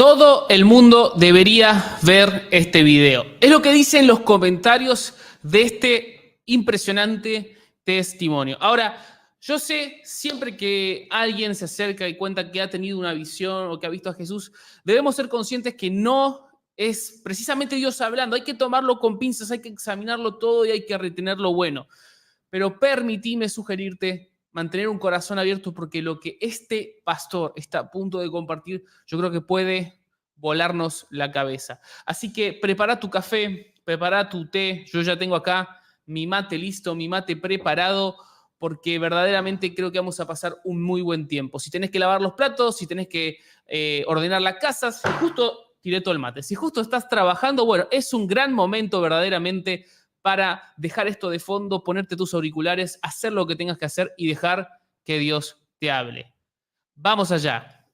Todo el mundo debería ver este video. Es lo que dicen los comentarios de este impresionante testimonio. Ahora, yo sé, siempre que alguien se acerca y cuenta que ha tenido una visión o que ha visto a Jesús, debemos ser conscientes que no es precisamente Dios hablando. Hay que tomarlo con pinzas, hay que examinarlo todo y hay que retener lo bueno. Pero permitime sugerirte mantener un corazón abierto porque lo que este pastor está a punto de compartir, yo creo que puede volarnos la cabeza. Así que prepara tu café, prepara tu té. Yo ya tengo acá mi mate listo, mi mate preparado, porque verdaderamente creo que vamos a pasar un muy buen tiempo. Si tenés que lavar los platos, si tenés que ordenar la casa, si justo tiré todo el mate, si justo estás trabajando, bueno, es un gran momento verdaderamente para dejar esto de fondo, ponerte tus auriculares, hacer lo que tengas que hacer y dejar que Dios te hable. Vamos allá.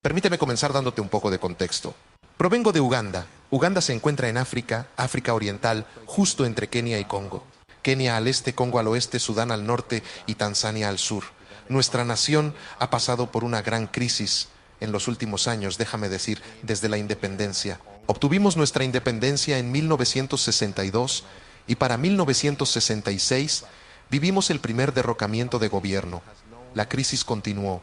Permíteme comenzar dándote un poco de contexto. Provengo de Uganda. Uganda se encuentra en África, África Oriental, justo entre Kenia y Congo. Kenia al este, Congo al oeste, Sudán al norte y Tanzania al sur. Nuestra nación ha pasado por una gran crisis en los últimos años, déjame decir, desde la independencia. Obtuvimos nuestra independencia en 1962 y para 1966 vivimos el primer derrocamiento de gobierno. La crisis continuó.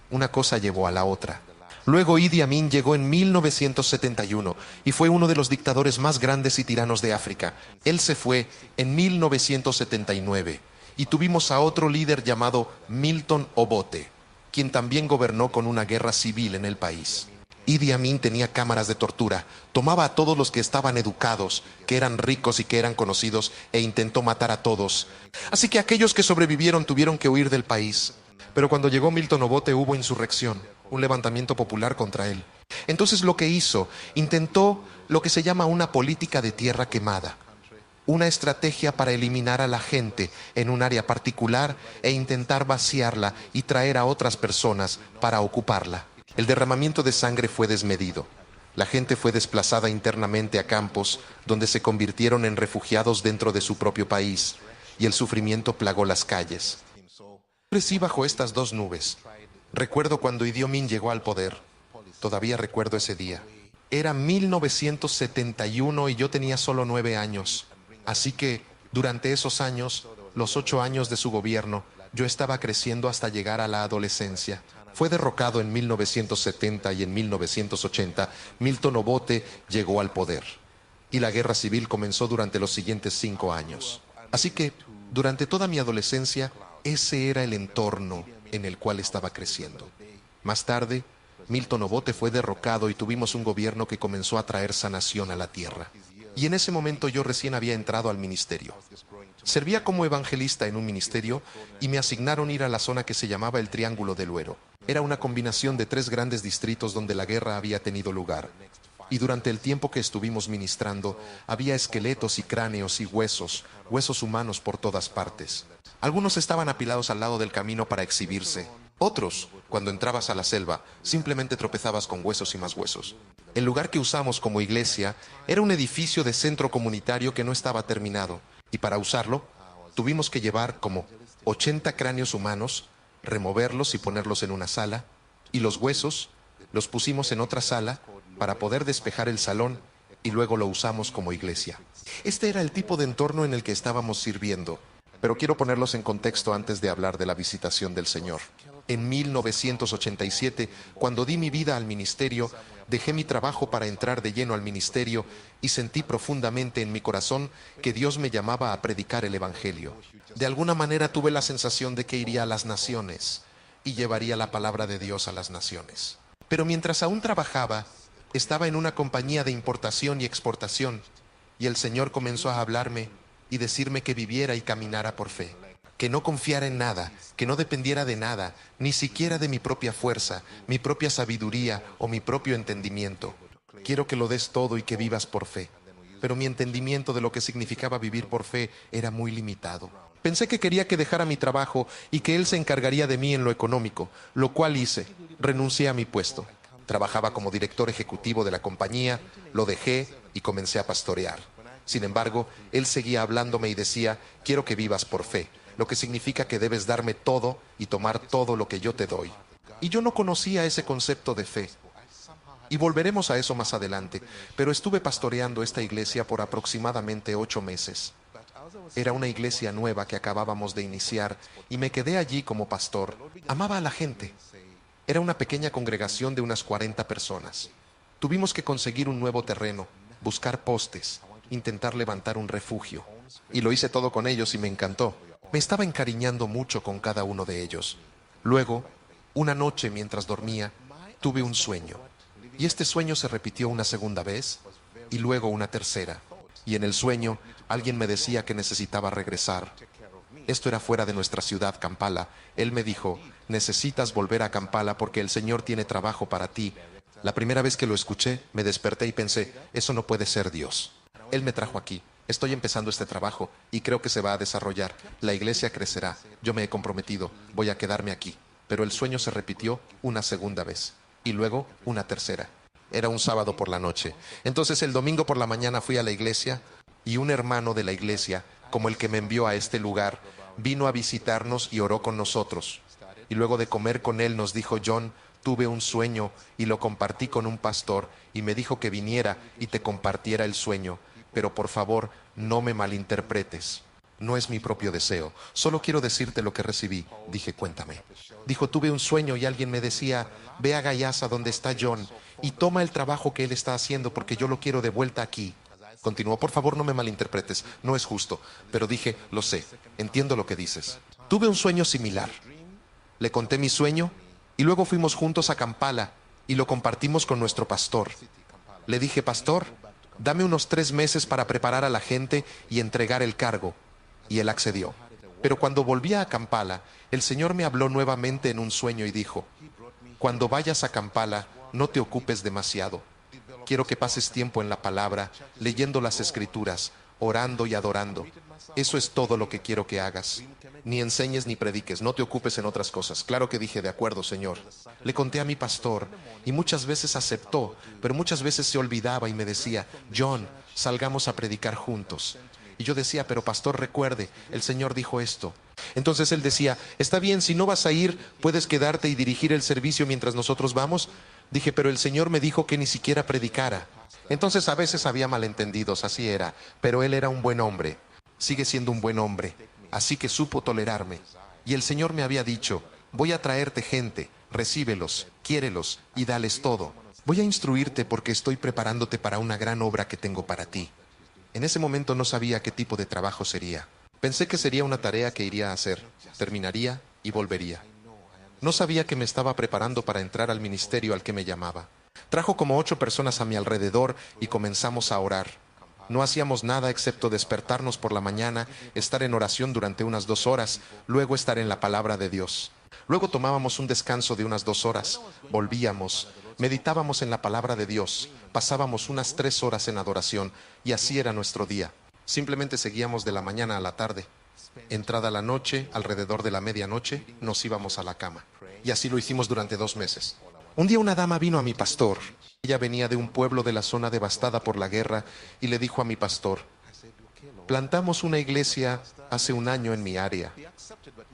Una cosa llevó a la otra. Luego Idi Amin llegó en 1971 y fue uno de los dictadores más grandes y tiranos de África. Él se fue en 1979 y tuvimos a otro líder llamado Milton Obote, quien también gobernó con una guerra civil en el país. Idi Amin tenía cámaras de tortura, tomaba a todos los que estaban educados, que eran ricos y que eran conocidos, e intentó matar a todos. Así que aquellos que sobrevivieron tuvieron que huir del país. Pero cuando llegó Milton Obote hubo insurrección, un levantamiento popular contra él. Entonces lo que hizo, intentó lo que se llama una política de tierra quemada. Una estrategia para eliminar a la gente en un área particular e intentar vaciarla y traer a otras personas para ocuparla. El derramamiento de sangre fue desmedido. La gente fue desplazada internamente a campos donde se convirtieron en refugiados dentro de su propio país y el sufrimiento plagó las calles. Crecí bajo estas dos nubes. Recuerdo cuando Idi Amin llegó al poder. Todavía recuerdo ese día. Era 1971 y yo tenía solo 9 años. Así que, durante esos años, los 8 años de su gobierno, yo estaba creciendo hasta llegar a la adolescencia. Fue derrocado en 1970 y en 1980, Milton Obote llegó al poder. Y la guerra civil comenzó durante los siguientes 5 años. Así que, durante toda mi adolescencia, ese era el entorno en el cual estaba creciendo. Más tarde, Milton Obote fue derrocado y tuvimos un gobierno que comenzó a traer sanación a la tierra. Y en ese momento yo recién había entrado al ministerio. Servía como evangelista en un ministerio y me asignaron ir a la zona que se llamaba el Triángulo del Duero. Era una combinación de 3 grandes distritos donde la guerra había tenido lugar. Y durante el tiempo que estuvimos ministrando, había esqueletos y cráneos y huesos humanos por todas partes. Algunos estaban apilados al lado del camino para exhibirse. Otros, cuando entrabas a la selva, simplemente tropezabas con huesos y más huesos. El lugar que usamos como iglesia era un edificio de centro comunitario que no estaba terminado. Y para usarlo, tuvimos que llevar como 80 cráneos humanos, removerlos y ponerlos en una sala, y los huesos los pusimos en otra sala para poder despejar el salón y luego lo usamos como iglesia. Este era el tipo de entorno en el que estábamos sirviendo, pero quiero ponerlos en contexto antes de hablar de la visitación del Señor. En 1987, cuando di mi vida al ministerio, dejé mi trabajo para entrar de lleno al ministerio y sentí profundamente en mi corazón que Dios me llamaba a predicar el Evangelio. De alguna manera tuve la sensación de que iría a las naciones y llevaría la palabra de Dios a las naciones. Pero mientras aún trabajaba, estaba en una compañía de importación y exportación y el Señor comenzó a hablarme y decirme que viviera y caminara por fe. Que no confiara en nada, que no dependiera de nada, ni siquiera de mi propia fuerza, mi propia sabiduría o mi propio entendimiento. Quiero que lo des todo y que vivas por fe. Pero mi entendimiento de lo que significaba vivir por fe era muy limitado. Pensé que quería que dejara mi trabajo y que Él se encargaría de mí en lo económico, lo cual hice. Renuncié a mi puesto. Trabajaba como director ejecutivo de la compañía, lo dejé y comencé a pastorear. Sin embargo, Él seguía hablándome y decía, quiero que vivas por fe, lo que significa que debes darme todo y tomar todo lo que yo te doy. Y yo no conocía ese concepto de fe. Y volveremos a eso más adelante, pero estuve pastoreando esta iglesia por aproximadamente 8 meses. Era una iglesia nueva que acabábamos de iniciar y me quedé allí como pastor. Amaba a la gente. Era una pequeña congregación de unas 40 personas. Tuvimos que conseguir un nuevo terreno, buscar postes, intentar levantar un refugio. Y lo hice todo con ellos y me encantó. Me estaba encariñando mucho con cada uno de ellos. Luego, una noche mientras dormía, tuve un sueño. Y este sueño se repitió una segunda vez y luego una tercera. Y en el sueño, alguien me decía que necesitaba regresar. Esto era fuera de nuestra ciudad, Kampala. Él me dijo, necesitas volver a Kampala porque el Señor tiene trabajo para ti. La primera vez que lo escuché, me desperté y pensé, eso no puede ser Dios. Él me trajo aquí. Estoy empezando este trabajo y creo que se va a desarrollar. La iglesia crecerá. Yo me he comprometido. Voy a quedarme aquí. Pero el sueño se repitió una segunda vez y luego una tercera. Era un sábado por la noche. Entonces el domingo por la mañana fui a la iglesia y un hermano de la iglesia, como el que me envió a este lugar, vino a visitarnos y oró con nosotros. Y luego de comer con él nos dijo, John, tuve un sueño y lo compartí con un pastor y me dijo que viniera y te compartiera el sueño. Pero por favor, no me malinterpretes. No es mi propio deseo. Solo quiero decirte lo que recibí. Dije, cuéntame. Dijo, tuve un sueño y alguien me decía, ve a Gayasa donde está John y toma el trabajo que él está haciendo porque yo lo quiero de vuelta aquí. Continuó, por favor no me malinterpretes, no es justo. Pero dije, lo sé, entiendo lo que dices. Tuve un sueño similar. Le conté mi sueño y luego fuimos juntos a Kampala y lo compartimos con nuestro pastor. Le dije, pastor, dame unos 3 meses para preparar a la gente y entregar el cargo. Y él accedió. Pero cuando volví a Kampala, el Señor me habló nuevamente en un sueño y dijo, cuando vayas a Kampala, no te ocupes demasiado. Quiero que pases tiempo en la palabra, leyendo las escrituras, orando y adorando. Eso es todo lo que quiero que hagas. Ni enseñes ni prediques, no te ocupes en otras cosas. Claro que dije, de acuerdo, Señor. Le conté a mi pastor y muchas veces aceptó, pero muchas veces se olvidaba y me decía, John, salgamos a predicar juntos. Y yo decía, pero pastor, recuerde, el Señor dijo esto. Entonces él decía, está bien, si no vas a ir, puedes quedarte y dirigir el servicio mientras nosotros vamos. Dije, pero el Señor me dijo que ni siquiera predicara. Entonces a veces había malentendidos, así era, pero él era un buen hombre. Sigue siendo un buen hombre, así que supo tolerarme. Y el Señor me había dicho, voy a traerte gente, recíbelos, quiérelos y dales todo. Voy a instruirte porque estoy preparándote para una gran obra que tengo para ti. En ese momento no sabía qué tipo de trabajo sería. Pensé que sería una tarea que iría a hacer, terminaría y volvería. No sabía que me estaba preparando para entrar al ministerio al que me llamaba. Trajo como 8 personas a mi alrededor y comenzamos a orar. No hacíamos nada excepto despertarnos por la mañana, estar en oración durante unas 2 horas, luego estar en la palabra de Dios. Luego tomábamos un descanso de unas 2 horas, volvíamos, meditábamos en la palabra de Dios, pasábamos unas 3 horas en adoración y así era nuestro día. Simplemente seguíamos de la mañana a la tarde. Entrada la noche, alrededor de la medianoche, nos íbamos a la cama. Y así lo hicimos durante 2 meses. Un día una dama vino a mi pastor. Ella venía de un pueblo de la zona devastada por la guerra y le dijo a mi pastor, plantamos una iglesia hace un año en mi área.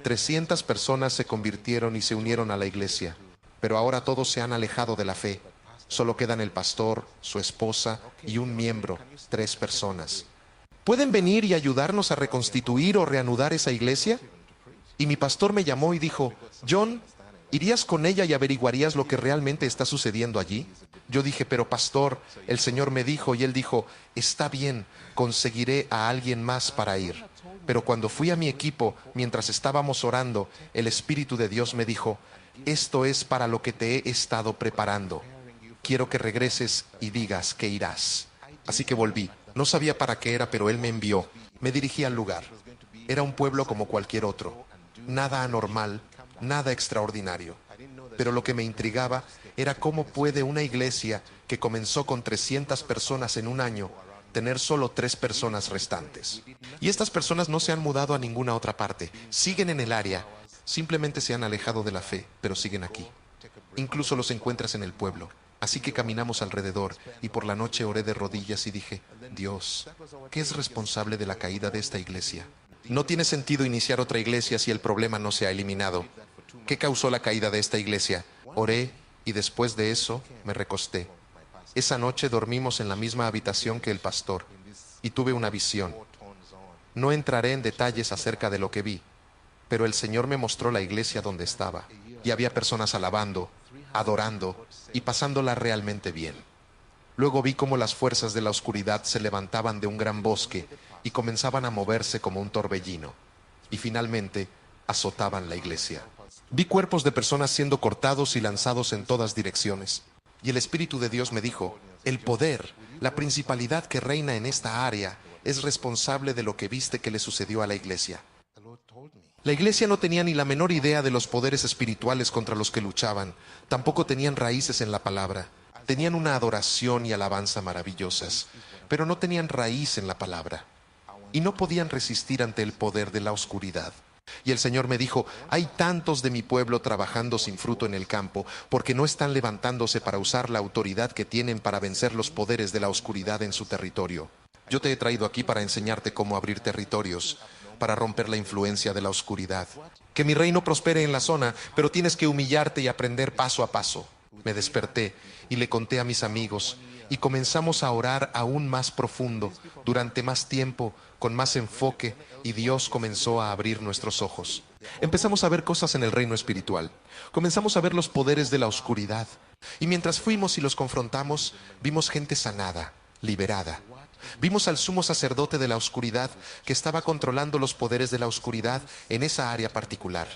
300 personas se convirtieron y se unieron a la iglesia, pero ahora todos se han alejado de la fe. Solo quedan el pastor, su esposa y un miembro, 3 personas. ¿Pueden venir y ayudarnos a reconstituir o reanudar esa iglesia? Y mi pastor me llamó y dijo, John, ¿irías con ella y averiguarías lo que realmente está sucediendo allí? Yo dije, pero pastor, el Señor me dijo, y él dijo, está bien, conseguiré a alguien más para ir. Pero cuando fui a mi equipo, mientras estábamos orando, el Espíritu de Dios me dijo, esto es para lo que te he estado preparando. Quiero que regreses y digas que irás. Así que volví. No sabía para qué era, pero él me envió. Me dirigí al lugar. Era un pueblo como cualquier otro. Nada anormal, nada extraordinario. Pero lo que me intrigaba era cómo puede una iglesia que comenzó con 300 personas en un año tener solo 3 personas restantes. Y estas personas no se han mudado a ninguna otra parte. Siguen en el área. Simplemente se han alejado de la fe, pero siguen aquí. Incluso los encuentras en el pueblo. Así que caminamos alrededor y por la noche oré de rodillas y dije, Dios, ¿qué es responsable de la caída de esta iglesia? No tiene sentido iniciar otra iglesia si el problema no se ha eliminado. ¿Qué causó la caída de esta iglesia? Oré y después de eso me recosté. Esa noche dormimos en la misma habitación que el pastor y tuve una visión. No entraré en detalles acerca de lo que vi, pero el Señor me mostró la iglesia donde estaba y había personas alabando, adorando y pasándola realmente bien. Luego vi cómo las fuerzas de la oscuridad se levantaban de un gran bosque y comenzaban a moverse como un torbellino, y finalmente azotaban la iglesia. Vi cuerpos de personas siendo cortados y lanzados en todas direcciones, y el Espíritu de Dios me dijo, el poder, la principalidad que reina en esta área, es responsable de lo que viste que le sucedió a la iglesia. La iglesia no tenía ni la menor idea de los poderes espirituales contra los que luchaban, tampoco tenían raíces en la palabra. Tenían una adoración y alabanza maravillosas, pero no tenían raíz en la palabra. Y no podían resistir ante el poder de la oscuridad. Y el Señor me dijo, hay tantos de mi pueblo trabajando sin fruto en el campo, porque no están levantándose para usar la autoridad que tienen para vencer los poderes de la oscuridad en su territorio. Yo te he traído aquí para enseñarte cómo abrir territorios, para romper la influencia de la oscuridad. Que mi reino prospere en la zona, pero tienes que humillarte y aprender paso a paso. Me desperté y le conté a mis amigos y comenzamos a orar aún más profundo, durante más tiempo, con más enfoque, y Dios comenzó a abrir nuestros ojos. Empezamos a ver cosas en el reino espiritual. Comenzamos a ver los poderes de la oscuridad. Y mientras fuimos y los confrontamos, vimos gente sanada, liberada. Vimos al sumo sacerdote de la oscuridad que estaba controlando los poderes de la oscuridad en esa área particular.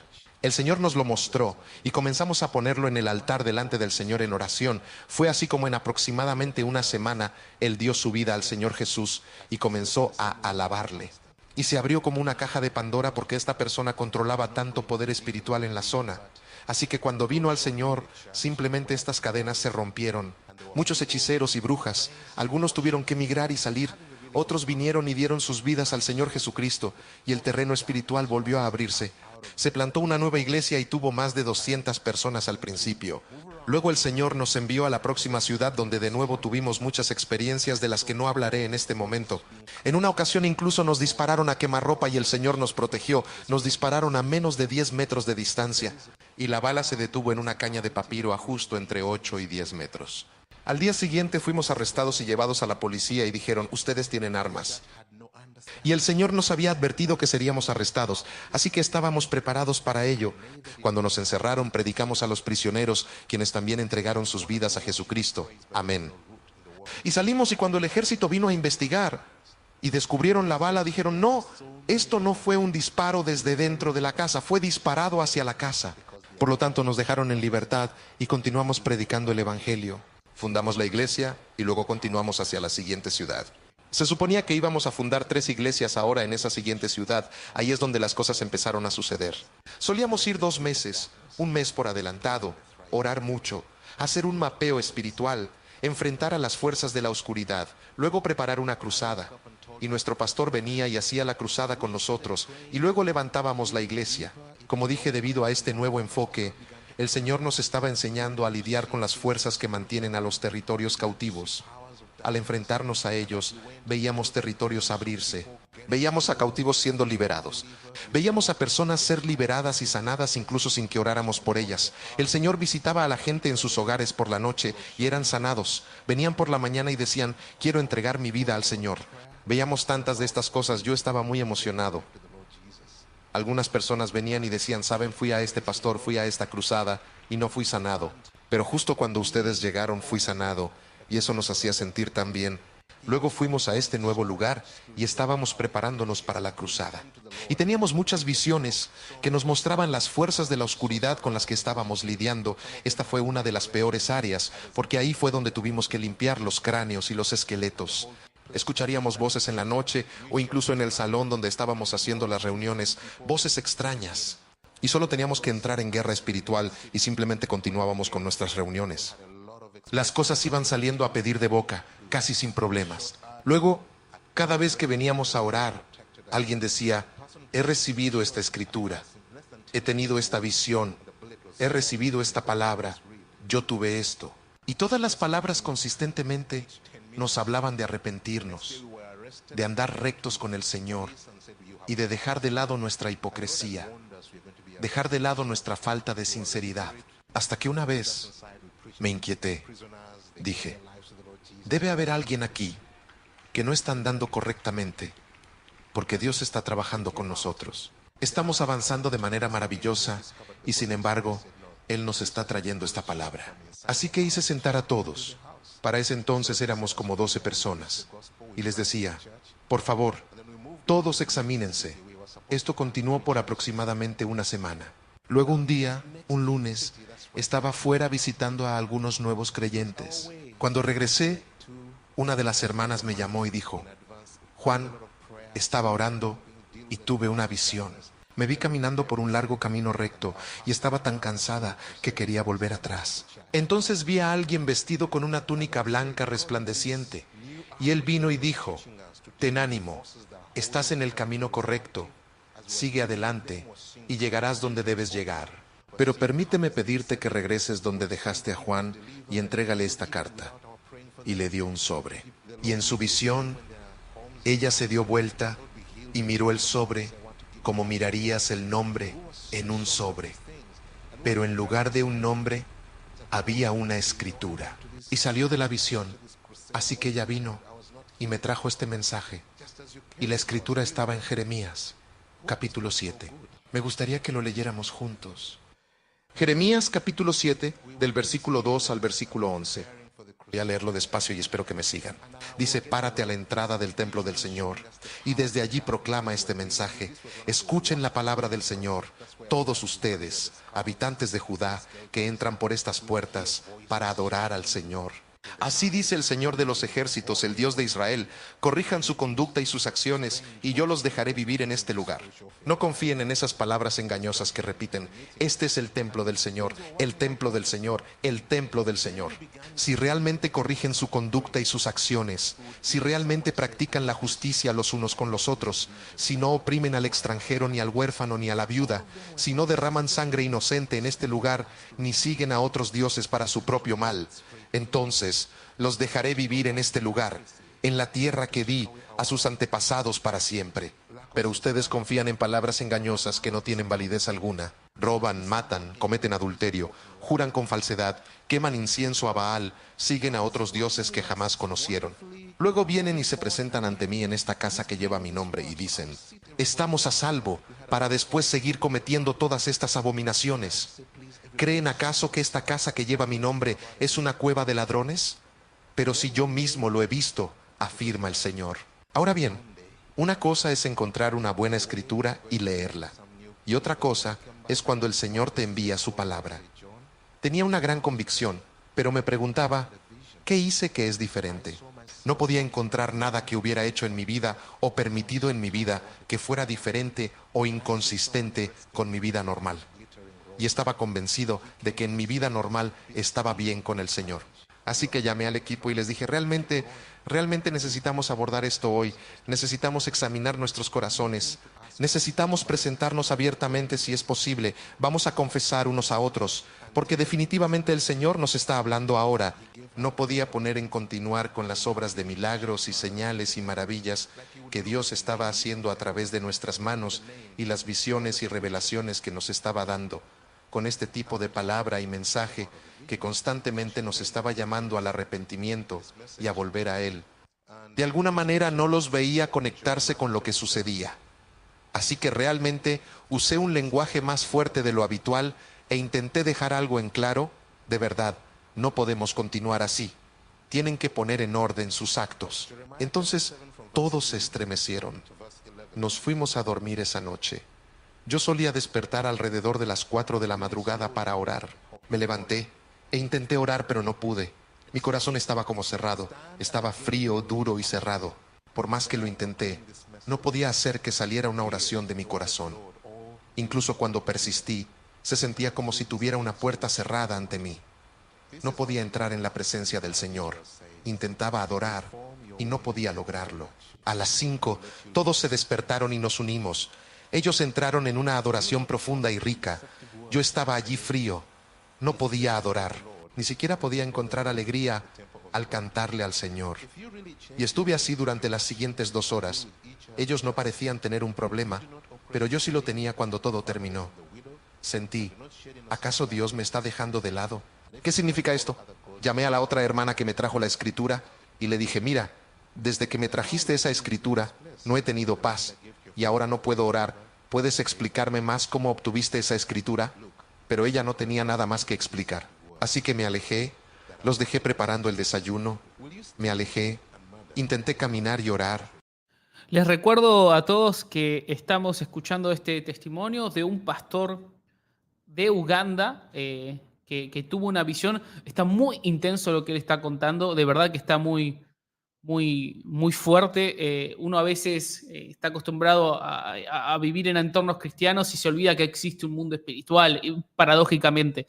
El Señor nos lo mostró y comenzamos a ponerlo en el altar delante del Señor en oración. Fue así como en aproximadamente una semana Él dio su vida al Señor Jesús y comenzó a alabarle. Y se abrió como una caja de Pandora porque esta persona controlaba tanto poder espiritual en la zona. Así que cuando vino al Señor, simplemente estas cadenas se rompieron. Muchos hechiceros y brujas, algunos tuvieron que emigrar y salir. Otros vinieron y dieron sus vidas al Señor Jesucristo y el terreno espiritual volvió a abrirse. Se plantó una nueva iglesia y tuvo más de 200 personas al principio. Luego el Señor nos envió a la próxima ciudad donde de nuevo tuvimos muchas experiencias de las que no hablaré en este momento. En una ocasión incluso nos dispararon a quemarropa y el Señor nos protegió. Nos dispararon a menos de 10 metros de distancia y la bala se detuvo en una caña de papiro a justo entre 8 y 10 metros. Al día siguiente fuimos arrestados y llevados a la policía y dijeron, ustedes tienen armas. Y el Señor nos había advertido que seríamos arrestados, así que estábamos preparados para ello. Cuando nos encerraron, predicamos a los prisioneros, quienes también entregaron sus vidas a Jesucristo. Amén. Y salimos y cuando el ejército vino a investigar y descubrieron la bala, dijeron, no, esto no fue un disparo desde dentro de la casa, fue disparado hacia la casa. Por lo tanto, nos dejaron en libertad y continuamos predicando el Evangelio. Fundamos la iglesia y luego continuamos hacia la siguiente ciudad. Se suponía que íbamos a fundar 3 iglesias ahora en esa siguiente ciudad. Ahí es donde las cosas empezaron a suceder. Solíamos ir 2 meses, un mes por adelantado, orar mucho, hacer un mapeo espiritual, enfrentar a las fuerzas de la oscuridad, luego preparar una cruzada. Y nuestro pastor venía y hacía la cruzada con nosotros, y luego levantábamos la iglesia. Como dije, debido a este nuevo enfoque, el Señor nos estaba enseñando a lidiar con las fuerzas que mantienen a los territorios cautivos. Al enfrentarnos a ellos, veíamos territorios abrirse, veíamos a cautivos siendo liberados, veíamos a personas ser liberadas y sanadas incluso sin que oráramos por ellas. El Señor visitaba a la gente en sus hogares por la noche y eran sanados. Venían por la mañana y decían, quiero entregar mi vida al Señor. Veíamos tantas de estas cosas, yo estaba muy emocionado. Algunas personas venían y decían, saben, fui a este pastor, fui a esta cruzada y no fui sanado. Pero justo cuando ustedes llegaron fui sanado. Y eso nos hacía sentir tan bien. Luego fuimos a este nuevo lugar y estábamos preparándonos para la cruzada. Y teníamos muchas visiones que nos mostraban las fuerzas de la oscuridad con las que estábamos lidiando. Esta fue una de las peores áreas, porque ahí fue donde tuvimos que limpiar los cráneos y los esqueletos. Escucharíamos voces en la noche o incluso en el salón donde estábamos haciendo las reuniones, voces extrañas. Y solo teníamos que entrar en guerra espiritual y simplemente continuábamos con nuestras reuniones. Las cosas iban saliendo a pedir de boca, casi sin problemas. Luego, cada vez que veníamos a orar, alguien decía, he recibido esta escritura, he tenido esta visión, he recibido esta palabra, yo tuve esto. Y todas las palabras consistentemente nos hablaban de arrepentirnos, de andar rectos con el Señor y de dejar de lado nuestra hipocresía, dejar de lado nuestra falta de sinceridad. Hasta que una vez me inquieté. Dije, debe haber alguien aquí que no está andando correctamente, porque Dios está trabajando con nosotros. Estamos avanzando de manera maravillosa y sin embargo, Él nos está trayendo esta palabra. Así que hice sentar a todos. Para ese entonces éramos como 12 personas. Y les decía, por favor, todos examínense. Esto continuó por aproximadamente una semana. Luego un día, un lunes, estaba fuera visitando a algunos nuevos creyentes. Cuando regresé, una de las hermanas me llamó y dijo, Juan, estaba orando y tuve una visión. Me vi caminando por un largo camino recto y estaba tan cansada que quería volver atrás. Entonces vi a alguien vestido con una túnica blanca resplandeciente y él vino y dijo, ten ánimo, estás en el camino correcto, sigue adelante y llegarás donde debes llegar. Pero permíteme pedirte que regreses donde dejaste a Juan y entrégale esta carta. Y le dio un sobre. Y en su visión, ella se dio vuelta y miró el sobre como mirarías el nombre en un sobre. Pero en lugar de un nombre, había una escritura. Y salió de la visión. Así que ella vino y me trajo este mensaje. Y la escritura estaba en Jeremías, capítulo 7. Me gustaría que lo leyéramos juntos. Jeremías, capítulo 7, del versículo 2 al versículo 11. Voy a leerlo despacio y espero que me sigan. Dice, párate a la entrada del templo del Señor y desde allí proclama este mensaje. Escuchen la palabra del Señor, todos ustedes, habitantes de Judá, que entran por estas puertas para adorar al Señor. Así dice el Señor de los ejércitos, el Dios de Israel, corrijan su conducta y sus acciones, y yo los dejaré vivir en este lugar. No confíen en esas palabras engañosas que repiten, este es el templo del Señor, el templo del Señor, el templo del Señor. Si realmente corrigen su conducta y sus acciones, si realmente practican la justicia los unos con los otros, si no oprimen al extranjero, ni al huérfano, ni a la viuda, si no derraman sangre inocente en este lugar, ni siguen a otros dioses para su propio mal, entonces los dejaré vivir en este lugar, en la tierra que di a sus antepasados para siempre. Pero ustedes confían en palabras engañosas que no tienen validez alguna. Roban, matan, cometen adulterio, juran con falsedad, queman incienso a Baal, siguen a otros dioses que jamás conocieron. Luego vienen y se presentan ante mí en esta casa que lleva mi nombre y dicen, estamos a salvo, para después seguir cometiendo todas estas abominaciones. ¿Creen acaso que esta casa que lleva mi nombre es una cueva de ladrones? Pero si yo mismo lo he visto, afirma el Señor. Ahora bien, una cosa es encontrar una buena escritura y leerla, y otra cosa es cuando el Señor te envía su palabra. Tenía una gran convicción, pero me preguntaba, ¿qué hice que es diferente? No podía encontrar nada que hubiera hecho en mi vida o permitido en mi vida que fuera diferente o inconsistente con mi vida normal. Y estaba convencido de que en mi vida normal estaba bien con el Señor. Así que llamé al equipo y les dije, realmente necesitamos abordar esto hoy. Necesitamos examinar nuestros corazones. Necesitamos presentarnos abiertamente si es posible. Vamos a confesar unos a otros, porque definitivamente el Señor nos está hablando ahora. No podía poner en continuar con las obras de milagros y señales y maravillas que Dios estaba haciendo a través de nuestras manos y las visiones y revelaciones que nos estaba dando, con este tipo de palabra y mensaje que constantemente nos estaba llamando al arrepentimiento y a volver a Él. De alguna manera no los veía conectarse con lo que sucedía. Así que realmente usé un lenguaje más fuerte de lo habitual e intenté dejar algo en claro. De verdad, no podemos continuar así. Tienen que poner en orden sus actos. Entonces, todos se estremecieron. Nos fuimos a dormir esa noche. Yo solía despertar alrededor de las 4 de la madrugada para orar. Me levanté e intenté orar, pero no pude. Mi corazón estaba como cerrado. Estaba frío, duro y cerrado. Por más que lo intenté, no podía hacer que saliera una oración de mi corazón. Incluso cuando persistí, se sentía como si tuviera una puerta cerrada ante mí. No podía entrar en la presencia del Señor. Intentaba adorar y no podía lograrlo. A las 5, todos se despertaron y nos unimos. Ellos entraron en una adoración profunda y rica. Yo estaba allí frío. No podía adorar. Ni siquiera podía encontrar alegría al cantarle al Señor. Y estuve así durante las siguientes 2 horas. Ellos no parecían tener un problema, pero yo sí lo tenía cuando todo terminó. Sentí, ¿acaso Dios me está dejando de lado? ¿Qué significa esto? Llamé a la otra hermana que me trajo la escritura y le dije, mira, desde que me trajiste esa escritura, no he tenido paz y ahora no puedo orar. ¿Puedes explicarme más cómo obtuviste esa escritura? Pero ella no tenía nada más que explicar. Así que me alejé, los dejé preparando el desayuno, me alejé, intenté caminar y orar. Les recuerdo a todos que estamos escuchando este testimonio de un pastor de Uganda que tuvo una visión. Está muy intenso lo que él está contando, de verdad que está muy fuerte. Uno a veces está acostumbrado a vivir en entornos cristianos y se olvida que existe un mundo espiritual, paradójicamente.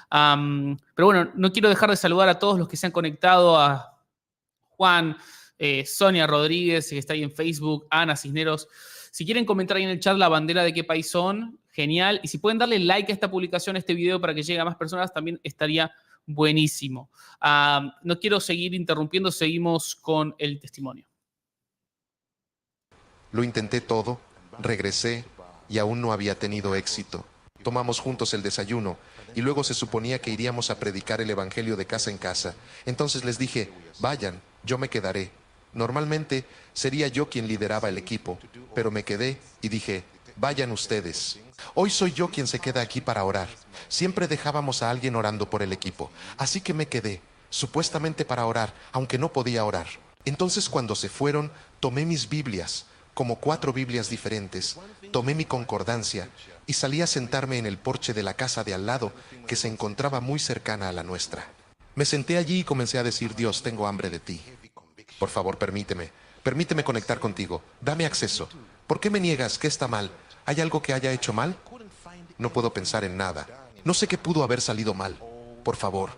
Pero bueno, no quiero dejar de saludar a todos los que se han conectado, a Juan, Sonia Rodríguez, que está ahí en Facebook, Ana Cisneros. Si quieren comentar ahí en el chat la bandera de qué país son, genial. Y si pueden darle like a esta publicación, a este video, para que llegue a más personas, también estaría buenísimo. No quiero seguir interrumpiendo, seguimos con el testimonio. Lo intenté todo, regresé y aún no había tenido éxito. Tomamos juntos el desayuno y luego se suponía que iríamos a predicar el evangelio de casa en casa. Entonces les dije, vayan, yo me quedaré. Normalmente sería yo quien lideraba el equipo, pero me quedé y dije, vayan ustedes. Hoy soy yo quien se queda aquí para orar. Siempre dejábamos a alguien orando por el equipo, así que me quedé, supuestamente para orar, aunque no podía orar. Entonces cuando se fueron, tomé mis Biblias, como 4 Biblias diferentes, tomé mi concordancia y salí a sentarme en el porche de la casa de al lado, que se encontraba muy cercana a la nuestra. Me senté allí y comencé a decir, Dios, tengo hambre de ti. Por favor, permíteme conectar contigo, dame acceso. ¿Por qué me niegas? ¿Qué está mal? ¿Hay algo que haya hecho mal? No puedo pensar en nada. No sé qué pudo haber salido mal. Por favor,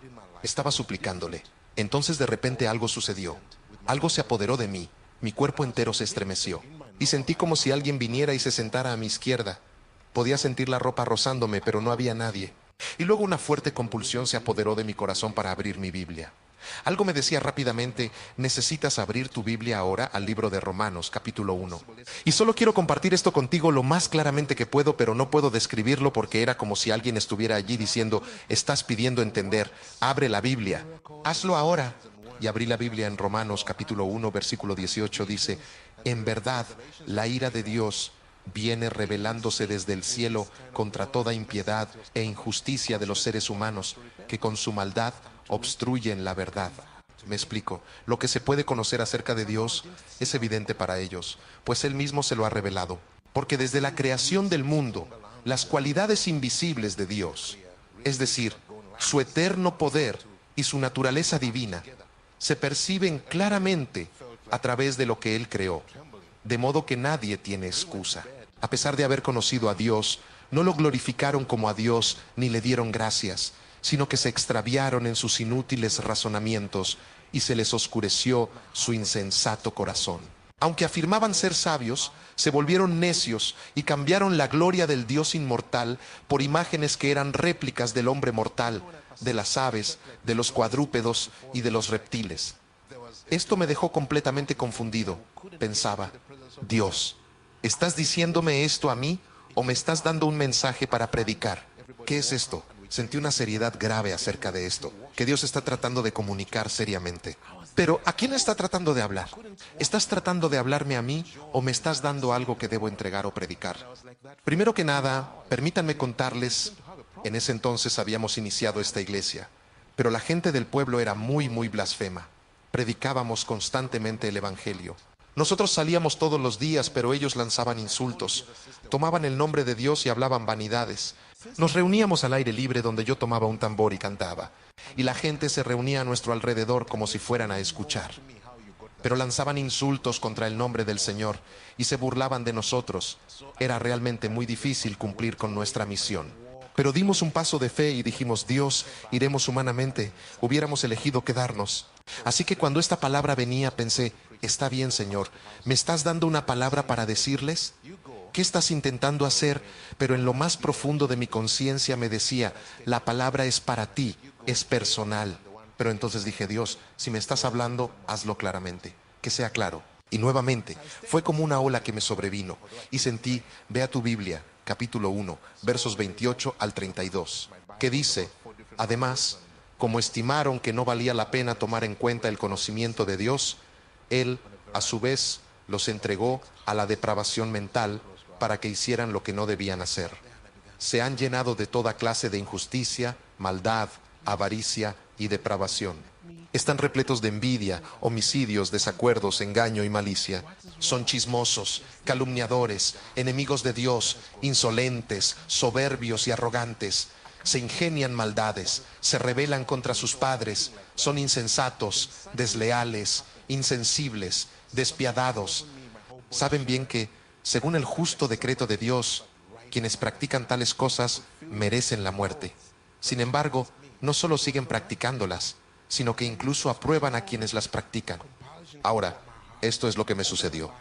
estaba suplicándole. Entonces de repente algo sucedió. Algo se apoderó de mí. Mi cuerpo entero se estremeció. Y sentí como si alguien viniera y se sentara a mi izquierda. Podía sentir la ropa rozándome, pero no había nadie. Y luego una fuerte compulsión se apoderó de mi corazón para abrir mi Biblia. Algo me decía rápidamente, necesitas abrir tu Biblia ahora al libro de Romanos, capítulo 1. Y solo quiero compartir esto contigo lo más claramente que puedo, pero no puedo describirlo porque era como si alguien estuviera allí diciendo, estás pidiendo entender, abre la Biblia, hazlo ahora. Y abrí la Biblia en Romanos, capítulo 1, versículo 18, dice, en verdad, la ira de Dios viene revelándose desde el cielo contra toda impiedad e injusticia de los seres humanos, que con su maldad obstruyen la verdad. Me explico. Lo que se puede conocer acerca de Dios es evidente para ellos, pues Él mismo se lo ha revelado. Porque desde la creación del mundo, las cualidades invisibles de Dios, es decir, su eterno poder y su naturaleza divina, se perciben claramente a través de lo que Él creó, de modo que nadie tiene excusa. A pesar de haber conocido a Dios, no lo glorificaron como a Dios ni le dieron gracias, sino que se extraviaron en sus inútiles razonamientos y se les oscureció su insensato corazón. Aunque afirmaban ser sabios, se volvieron necios y cambiaron la gloria del Dios inmortal por imágenes que eran réplicas del hombre mortal, de las aves, de los cuadrúpedos y de los reptiles. Esto me dejó completamente confundido. Pensaba, Dios, ¿estás diciéndome esto a mí o me estás dando un mensaje para predicar? ¿Qué es esto? Sentí una seriedad grave acerca de esto, que Dios está tratando de comunicar seriamente. Pero, ¿a quién está tratando de hablar? ¿Estás tratando de hablarme a mí o me estás dando algo que debo entregar o predicar? Primero que nada, permítanme contarles, en ese entonces habíamos iniciado esta iglesia, pero la gente del pueblo era muy blasfema. Predicábamos constantemente el evangelio. Nosotros salíamos todos los días, pero ellos lanzaban insultos, tomaban el nombre de Dios y hablaban vanidades. Nos reuníamos al aire libre donde yo tomaba un tambor y cantaba, y la gente se reunía a nuestro alrededor como si fueran a escuchar. Pero lanzaban insultos contra el nombre del Señor y se burlaban de nosotros. Era realmente muy difícil cumplir con nuestra misión. Pero dimos un paso de fe y dijimos, Dios, iremos humanamente, hubiéramos elegido quedarnos. Así que cuando esta palabra venía pensé, está bien, Señor, ¿me estás dando una palabra para decirles? ¿Qué estás intentando hacer? Pero en lo más profundo de mi conciencia me decía, la palabra es para ti, es personal. Pero entonces dije, Dios, si me estás hablando, hazlo claramente, que sea claro. Y nuevamente, fue como una ola que me sobrevino y sentí, ve a tu Biblia, capítulo 1, versos 28 al 32, que dice, además, Como estimaron que no valía la pena tomar en cuenta el conocimiento de Dios, Él, a su vez, los entregó a la depravación mental para que hicieran lo que no debían hacer. Se han llenado de toda clase de injusticia, maldad, avaricia y depravación. Están repletos de envidia, homicidios, desacuerdos, engaño y malicia. Son chismosos, calumniadores, enemigos de Dios, insolentes, soberbios y arrogantes. Se ingenian maldades, se rebelan contra sus padres, son insensatos, desleales, insensibles, despiadados. Saben bien que, según el justo decreto de Dios, quienes practican tales cosas merecen la muerte. Sin embargo, no solo siguen practicándolas, sino que incluso aprueban a quienes las practican. Ahora, esto es lo que me sucedió.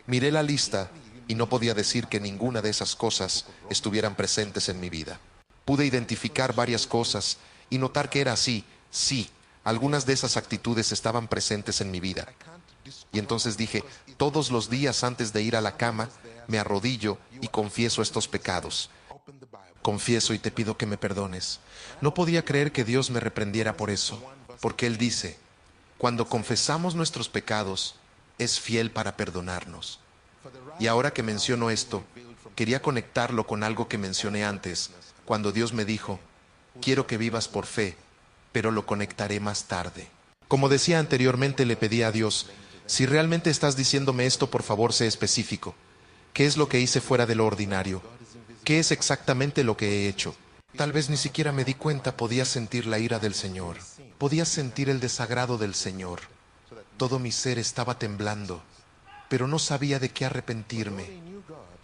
Miré la lista y no podía decir que ninguna de esas cosas estuvieran presentes en mi vida. Pude identificar varias cosas y notar que era así. Sí, algunas de esas actitudes estaban presentes en mi vida. Y entonces dije, todos los días antes de ir a la cama, me arrodillo y confieso estos pecados. Confieso y te pido que me perdones. No podía creer que Dios me reprendiera por eso, porque Él dice, cuando confesamos nuestros pecados, es fiel para perdonarnos. Y ahora que menciono esto, quería conectarlo con algo que mencioné antes, cuando Dios me dijo, quiero que vivas por fe, pero lo conectaré más tarde. Como decía anteriormente, le pedí a Dios, si realmente estás diciéndome esto, por favor, sé específico. ¿Qué es lo que hice fuera de lo ordinario? ¿Qué es exactamente lo que he hecho? Tal vez ni siquiera me di cuenta, podía sentir la ira del Señor. Podía sentir el desagrado del Señor. Todo mi ser estaba temblando, pero no sabía de qué arrepentirme.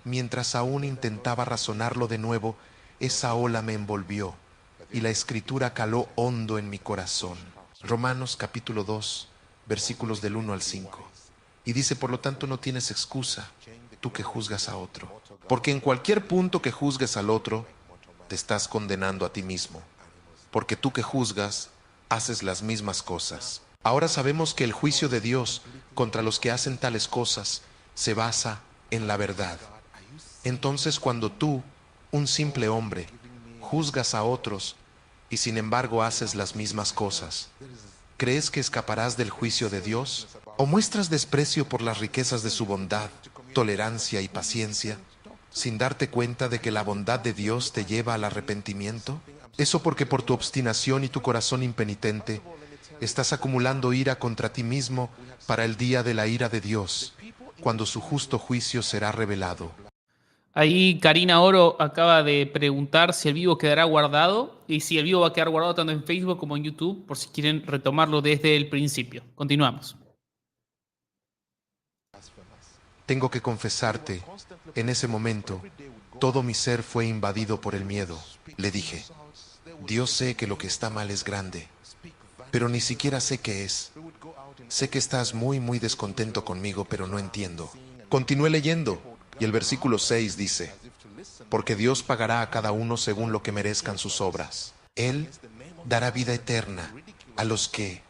Mientras aún intentaba razonarlo de nuevo, esa ola me envolvió y la escritura caló hondo en mi corazón. Romanos capítulo 2, versículos del 1 al 5. Y dice, por lo tanto, no tienes excusa, tú que juzgas a otro. Porque en cualquier punto que juzgues al otro, te estás condenando a ti mismo. Porque tú que juzgas, haces las mismas cosas. Ahora sabemos que el juicio de Dios contra los que hacen tales cosas se basa en la verdad. Entonces, cuando tú, un simple hombre, juzgas a otros y sin embargo haces las mismas cosas, ¿crees que escaparás del juicio de Dios? ¿O muestras desprecio por las riquezas de su bondad, tolerancia y paciencia, sin darte cuenta de que la bondad de Dios te lleva al arrepentimiento? Eso porque por tu obstinación y tu corazón impenitente, estás acumulando ira contra ti mismo para el día de la ira de Dios, cuando su justo juicio será revelado. Ahí Karina Oro acaba de preguntar si el vivo quedará guardado y si el vivo va a quedar guardado tanto en Facebook como en YouTube, por si quieren retomarlo desde el principio. Continuamos. Tengo que confesarte, en ese momento, todo mi ser fue invadido por el miedo. Le dije, Dios, sé que lo que está mal es grande, pero ni siquiera sé qué es. Sé que estás muy descontento conmigo, pero no entiendo. Continué leyendo, y el versículo 6 dice, porque Dios pagará a cada uno según lo que merezcan sus obras. Él dará vida eterna a los que,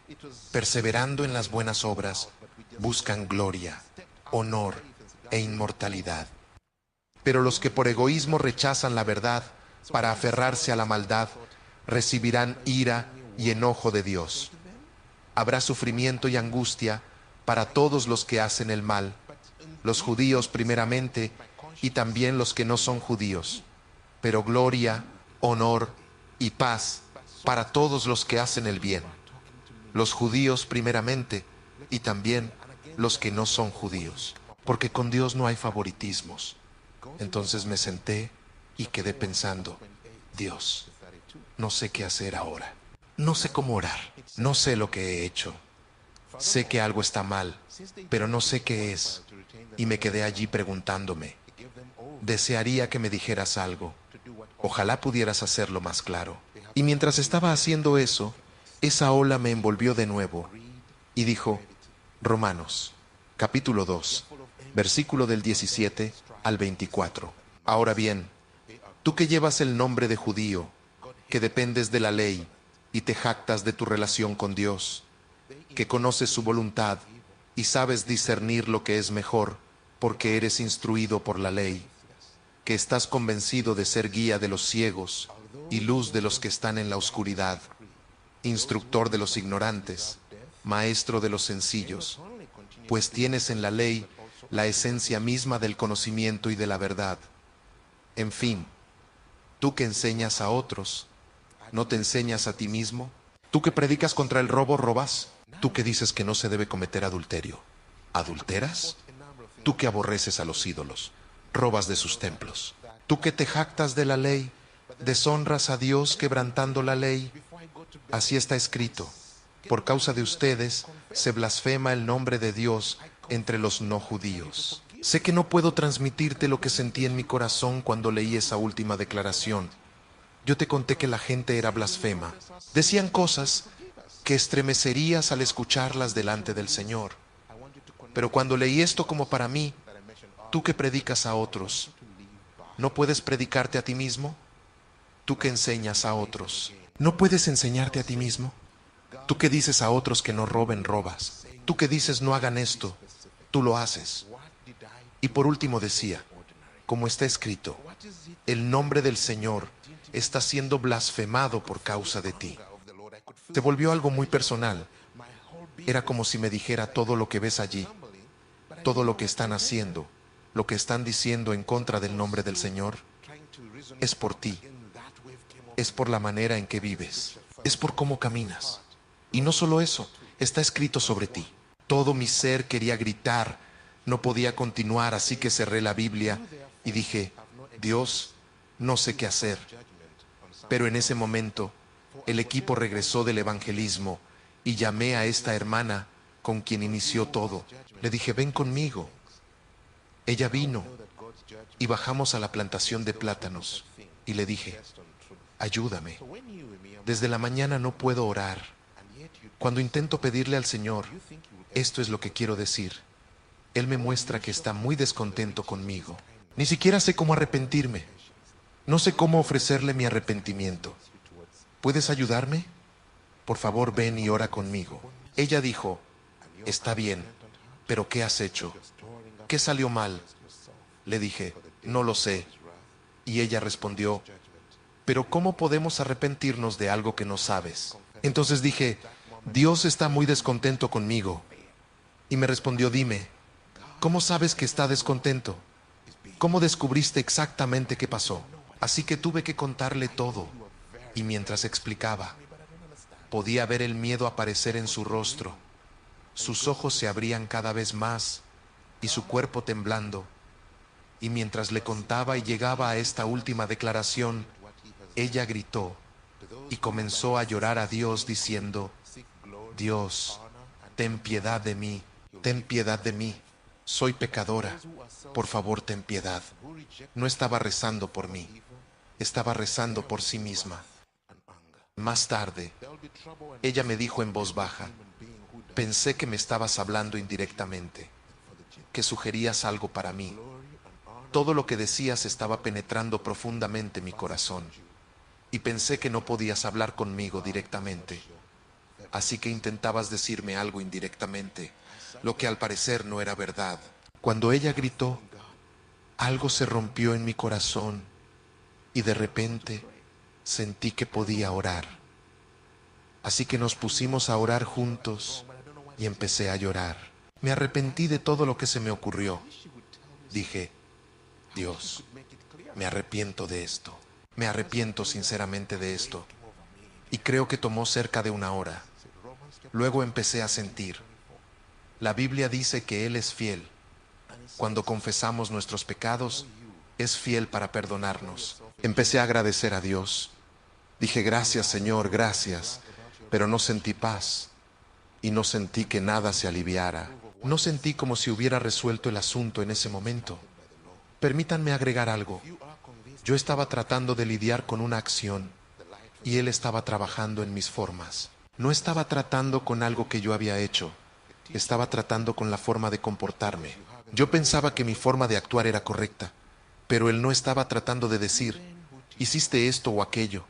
perseverando en las buenas obras, buscan gloria, honor e inmortalidad. Pero los que por egoísmo rechazan la verdad para aferrarse a la maldad, recibirán ira y enojo de Dios. Habrá sufrimiento y angustia para todos los que hacen el mal, los judíos primeramente y también los que no son judíos, pero gloria, honor y paz para todos los que hacen el bien, los judíos primeramente y también los que no son judíos, porque con Dios no hay favoritismos. Entonces me senté y quedé pensando, Dios, no sé qué hacer ahora, no sé cómo orar, no sé lo que he hecho, sé que algo está mal, pero no sé qué es, y me quedé allí preguntándome, desearía que me dijeras algo, ojalá pudieras hacerlo más claro. Y mientras estaba haciendo eso, esa ola me envolvió de nuevo y dijo, Romanos, capítulo 2, versículo del 17 al 24. Ahora bien, tú que llevas el nombre de judío, que dependes de la ley y te jactas de tu relación con Dios, que conoces su voluntad y sabes discernir lo que es mejor, porque eres instruido por la ley, que estás convencido de ser guía de los ciegos y luz de los que están en la oscuridad, instructor de los ignorantes, maestro de los sencillos, pues tienes en la ley la esencia misma del conocimiento y de la verdad. En fin, tú que enseñas a otros, ¿no te enseñas a ti mismo? Tú que predicas contra el robo, ¿robas? Tú que dices que no se debe cometer adulterio, ¿adulteras? Tú que aborreces a los ídolos, robas de sus templos. Tú que te jactas de la ley, deshonras a Dios quebrantando la ley. Así está escrito: por causa de ustedes se blasfema el nombre de Dios entre los no judíos. Sé que no puedo transmitirte lo que sentí en mi corazón cuando leí esa última declaración. Yo te conté que la gente era blasfema. Decían cosas que estremecerías al escucharlas delante del Señor. Pero cuando leí esto como para mí, tú que predicas a otros, ¿no puedes predicarte a ti mismo? Tú que enseñas a otros, ¿no puedes enseñarte a ti mismo? Tú que dices a otros que no roben, robas. Tú que dices no hagan esto, tú lo haces. Y por último decía, como está escrito, el nombre del Señor está siendo blasfemado por causa de ti. Se volvió algo muy personal. Era como si me dijera: todo lo que ves allí, todo lo que están haciendo, lo que están diciendo en contra del nombre del Señor, es por ti. Es por la manera en que vives. Es por cómo caminas. Y no solo eso, está escrito sobre ti. Todo mi ser quería gritar, no podía continuar, así que cerré la Biblia y dije: Dios, no sé qué hacer. Pero en ese momento, el equipo regresó del evangelismo y llamé a esta hermana con quien inició todo. Le dije: ven conmigo. Ella vino y bajamos a la plantación de plátanos y le dije: ayúdame. Desde la mañana no puedo orar. Cuando intento pedirle al Señor, esto es lo que quiero decir. Él me muestra que está muy descontento conmigo. Ni siquiera sé cómo arrepentirme. No sé cómo ofrecerle mi arrepentimiento. ¿Puedes ayudarme? Por favor, ven y ora conmigo. Ella dijo: está bien, pero ¿qué has hecho? ¿Qué salió mal? Le dije: no lo sé. Y ella respondió: pero ¿cómo podemos arrepentirnos de algo que no sabes? Entonces dije: Dios está muy descontento conmigo. Y me respondió: dime, ¿cómo sabes que está descontento? ¿Cómo descubriste exactamente qué pasó? Así que tuve que contarle todo. Y mientras explicaba, podía ver el miedo aparecer en su rostro. Sus ojos se abrían cada vez más y su cuerpo temblando. Y mientras le contaba y llegaba a esta última declaración, ella gritó y comenzó a llorar a Dios diciendo: Dios, ten piedad de mí, ten piedad de mí. Soy pecadora, por favor ten piedad. No estaba rezando por mí, estaba rezando por sí misma. Más tarde, ella me dijo en voz baja: pensé que me estabas hablando indirectamente, que sugerías algo para mí. Todo lo que decías estaba penetrando profundamente mi corazón, y pensé que no podías hablar conmigo directamente. Así que intentabas decirme algo indirectamente, lo que al parecer no era verdad. Cuando ella gritó, algo se rompió en mi corazón, y de repente sentí que podía orar. Así que nos pusimos a orar juntos y empecé a llorar. Me arrepentí de todo lo que se me ocurrió. Dije: Dios, me arrepiento de esto. Me arrepiento sinceramente de esto. Y creo que tomó cerca de una hora. Luego empecé a sentir. La Biblia dice que Él es fiel. Cuando confesamos nuestros pecados, es fiel para perdonarnos. Empecé a agradecer a Dios. Dije: gracias, Señor, gracias. Pero no sentí paz. Y no sentí que nada se aliviara. No sentí como si hubiera resuelto el asunto en ese momento. Permítanme agregar algo. Yo estaba tratando de lidiar con una acción y Él estaba trabajando en mis formas. No estaba tratando con algo que yo había hecho. Estaba tratando con la forma de comportarme. Yo pensaba que mi forma de actuar era correcta, pero Él no estaba tratando de decir: hiciste esto o aquello,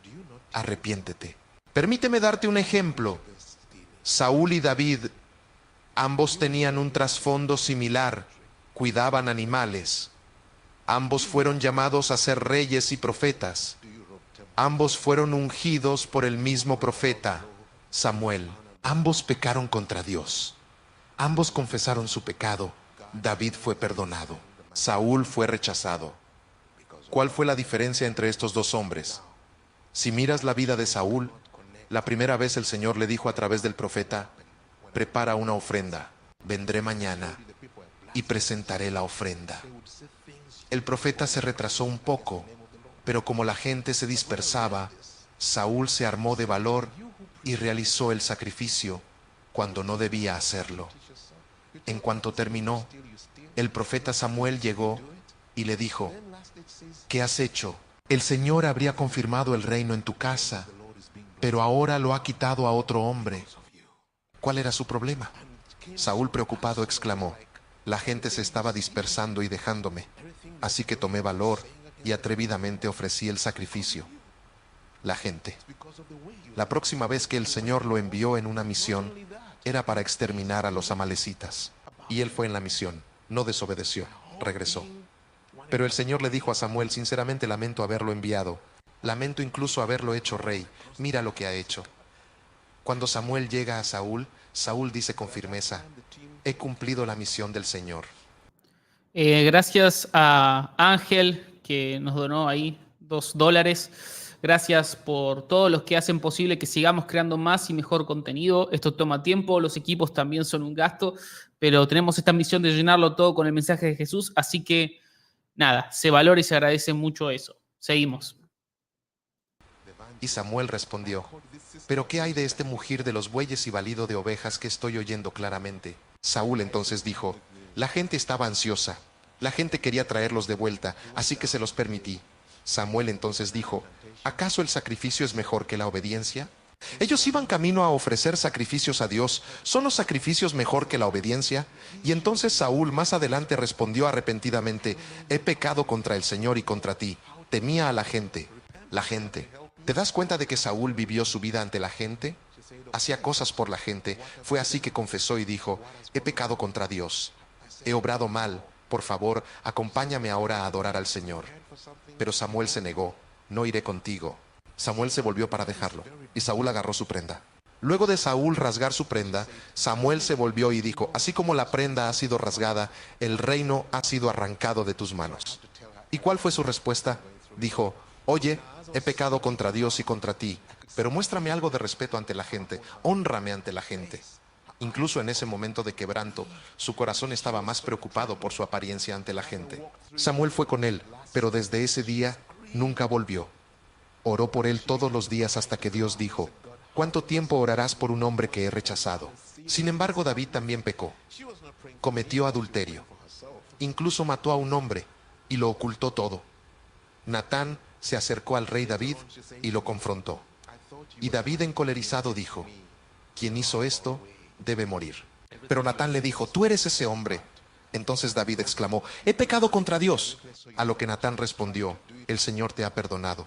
arrepiéntete. Permíteme darte un ejemplo. Saúl y David, ambos tenían un trasfondo similar, cuidaban animales. Ambos fueron llamados a ser reyes y profetas. Ambos fueron ungidos por el mismo profeta. Samuel. Ambos pecaron contra Dios. Ambos confesaron su pecado. David fue perdonado. Saúl fue rechazado. ¿Cuál fue la diferencia entre estos dos hombres? Si miras la vida de Saúl, la primera vez el Señor le dijo a través del profeta: prepara una ofrenda, vendré mañana y presentaré la ofrenda. El profeta se retrasó un poco, pero como la gente se dispersaba, Saúl se armó de valor y realizó el sacrificio cuando no debía hacerlo. En cuanto terminó, el profeta Samuel llegó y le dijo: ¿qué has hecho? El Señor habría confirmado el reino en tu casa, pero ahora lo ha quitado a otro hombre. ¿Cuál era su problema? Saúl, preocupado, exclamó: la gente se estaba dispersando y dejándome, así que tomé valor y atrevidamente ofrecí el sacrificio. La gente. La próxima vez que el Señor lo envió en una misión, era para exterminar a los amalecitas. Y él fue en la misión, no desobedeció, regresó. Pero el Señor le dijo a Samuel: sinceramente lamento haberlo enviado, lamento incluso haberlo hecho rey, mira lo que ha hecho. Cuando Samuel llega a Saúl, Saúl dice con firmeza: he cumplido la misión del Señor. Gracias a Ángel, que nos donó ahí $2. Gracias por todos los que hacen posible que sigamos creando más y mejor contenido. Esto toma tiempo, los equipos también son un gasto, pero tenemos esta misión de llenarlo todo con el mensaje de Jesús, así que nada, se valora y se agradece mucho eso. Seguimos. Y Samuel respondió: ¿pero qué hay de este mugir de los bueyes y balido de ovejas que estoy oyendo claramente? Saúl entonces dijo: la gente estaba ansiosa, la gente quería traerlos de vuelta, así que se los permití. Samuel entonces dijo: ¿acaso el sacrificio es mejor que la obediencia? Ellos iban camino a ofrecer sacrificios a Dios. ¿Son los sacrificios mejor que la obediencia? Y entonces Saúl más adelante respondió arrepentidamente: he pecado contra el Señor y contra ti. Temía a la gente. La gente. ¿Te das cuenta de que Saúl vivió su vida ante la gente? Hacía cosas por la gente. Fue así que confesó y dijo: he pecado contra Dios. He obrado mal. Por favor, acompáñame ahora a adorar al Señor. Pero Samuel se negó: no iré contigo. Samuel se volvió para dejarlo, y Saúl agarró su prenda. Luego de Saúl rasgar su prenda, Samuel se volvió y dijo: así como la prenda ha sido rasgada, el reino ha sido arrancado de tus manos. ¿Y cuál fue su respuesta? Dijo: oye, he pecado contra Dios y contra ti, pero muéstrame algo de respeto ante la gente, hónrame ante la gente. Incluso en ese momento de quebranto, su corazón estaba más preocupado por su apariencia ante la gente. Samuel fue con él, pero desde ese día nunca volvió. Oró por él todos los días hasta que Dios dijo: ¿cuánto tiempo orarás por un hombre que he rechazado? Sin embargo, David también pecó. Cometió adulterio. Incluso mató a un hombre y lo ocultó todo. Natán se acercó al rey David y lo confrontó. Y David, encolerizado, dijo: quien hizo esto debe morir. Pero Natán le dijo: tú eres ese hombre. Entonces David exclamó: he pecado contra Dios. A lo que Natán respondió: el Señor te ha perdonado.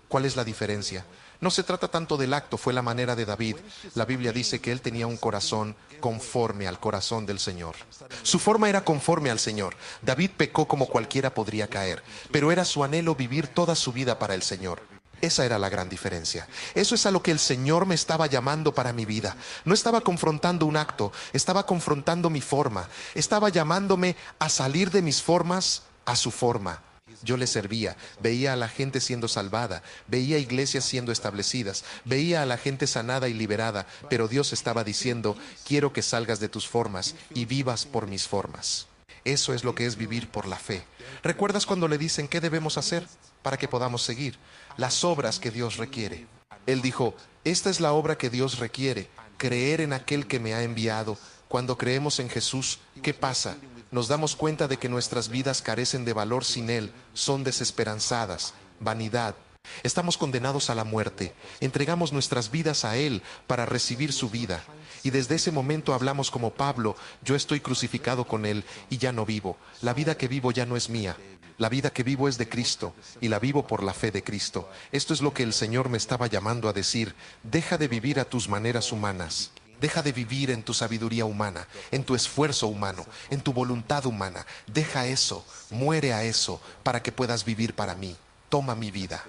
¿Cuál es la diferencia? No se trata tanto del acto, fue la manera de David. La Biblia dice que él tenía un corazón conforme al corazón del Señor. Su forma era conforme al Señor. David pecó como cualquiera podría caer, pero era su anhelo vivir toda su vida para el Señor. Esa era la gran diferencia. Eso es a lo que el Señor me estaba llamando para mi vida. No estaba confrontando un acto, estaba confrontando mi forma. Estaba llamándome a salir de mis formas a su forma. Yo le servía, veía a la gente siendo salvada, veía iglesias siendo establecidas, veía a la gente sanada y liberada, pero Dios estaba diciendo: quiero que salgas de tus formas y vivas por mis formas. Eso es lo que es vivir por la fe. ¿Recuerdas cuando le dicen qué debemos hacer para que podamos seguir? Las obras que Dios requiere. Él dijo: esta es la obra que Dios requiere, creer en aquel que me ha enviado. Cuando creemos en Jesús, ¿qué pasa? Nos damos cuenta de que nuestras vidas carecen de valor sin Él, son desesperanzadas, vanidad. Estamos condenados a la muerte. Entregamos nuestras vidas a Él para recibir su vida. Y desde ese momento hablamos como Pablo: yo estoy crucificado con Él y ya no vivo. La vida que vivo ya no es mía. La vida que vivo es de Cristo y la vivo por la fe de Cristo. Esto es lo que el Señor me estaba llamando a decir: deja de vivir a tus maneras humanas. Deja de vivir en tu sabiduría humana, en tu esfuerzo humano, en tu voluntad humana. Deja eso, muere a eso, para que puedas vivir para mí. Toma mi vida.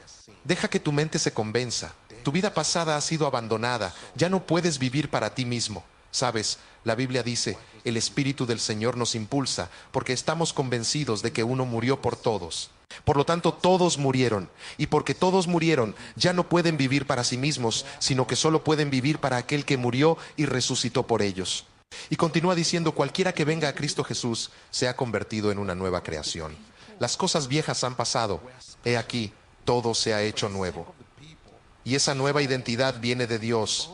Deja que tu mente se convenza. Tu vida pasada ha sido abandonada. Ya no puedes vivir para ti mismo. Sabes, la Biblia dice, el Espíritu del Señor nos impulsa porque estamos convencidos de que uno murió por todos. Por lo tanto, todos murieron. Y porque todos murieron, ya no pueden vivir para sí mismos, sino que solo pueden vivir para aquel que murió y resucitó por ellos. Y continúa diciendo, cualquiera que venga a Cristo Jesús se ha convertido en una nueva creación. Las cosas viejas han pasado. He aquí, todo se ha hecho nuevo. Y esa nueva identidad viene de Dios,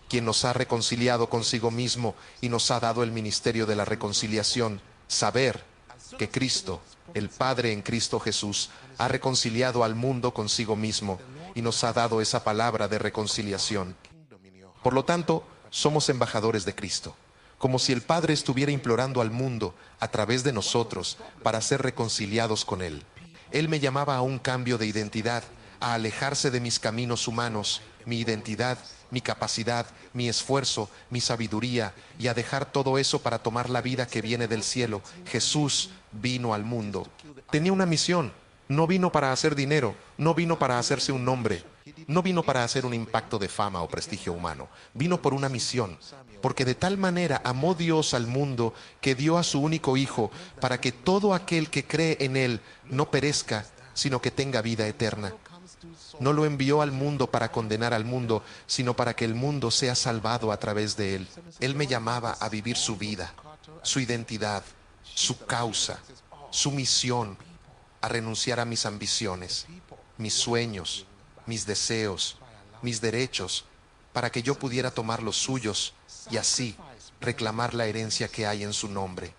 quien nos ha reconciliado consigo mismo y nos ha dado el ministerio de la reconciliación. Saber que Cristo, el Padre en Cristo Jesús, ha reconciliado al mundo consigo mismo y nos ha dado esa palabra de reconciliación. Por lo tanto, somos embajadores de Cristo, como si el Padre estuviera implorando al mundo a través de nosotros para ser reconciliados con Él. Él me llamaba a un cambio de identidad, a alejarse de mis caminos humanos, mi identidad, mi capacidad, mi esfuerzo, mi sabiduría, y a dejar todo eso para tomar la vida que viene del cielo. Jesús vino al mundo. Tenía una misión. No vino para hacer dinero, no vino para hacerse un nombre, no vino para hacer un impacto de fama o prestigio humano. Vino por una misión, porque de tal manera amó Dios al mundo que dio a su único Hijo para que todo aquel que cree en Él no perezca, sino que tenga vida eterna. No lo envió al mundo para condenar al mundo, sino para que el mundo sea salvado a través de Él. Él me llamaba a vivir su vida, su identidad, su causa, su misión, a renunciar a mis ambiciones, mis sueños, mis deseos, mis derechos, para que yo pudiera tomar los suyos y así reclamar la herencia que hay en su nombre,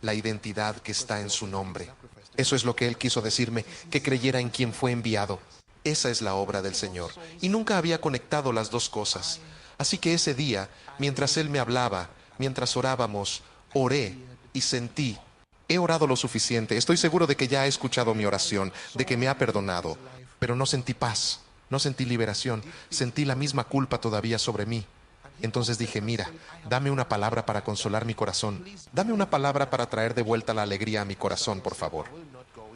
la identidad que está en su nombre. Eso es lo que Él quiso decirme, que creyera en quien fue enviado. Esa es la obra del Señor. Y nunca había conectado las dos cosas. Así que ese día, mientras Él me hablaba, mientras orábamos, oré y sentí. He orado lo suficiente, estoy seguro de que ya ha escuchado mi oración, de que me ha perdonado, pero no sentí paz, no sentí liberación, sentí la misma culpa todavía sobre mí. Entonces dije, mira, dame una palabra para consolar mi corazón, dame una palabra para traer de vuelta la alegría a mi corazón, por favor.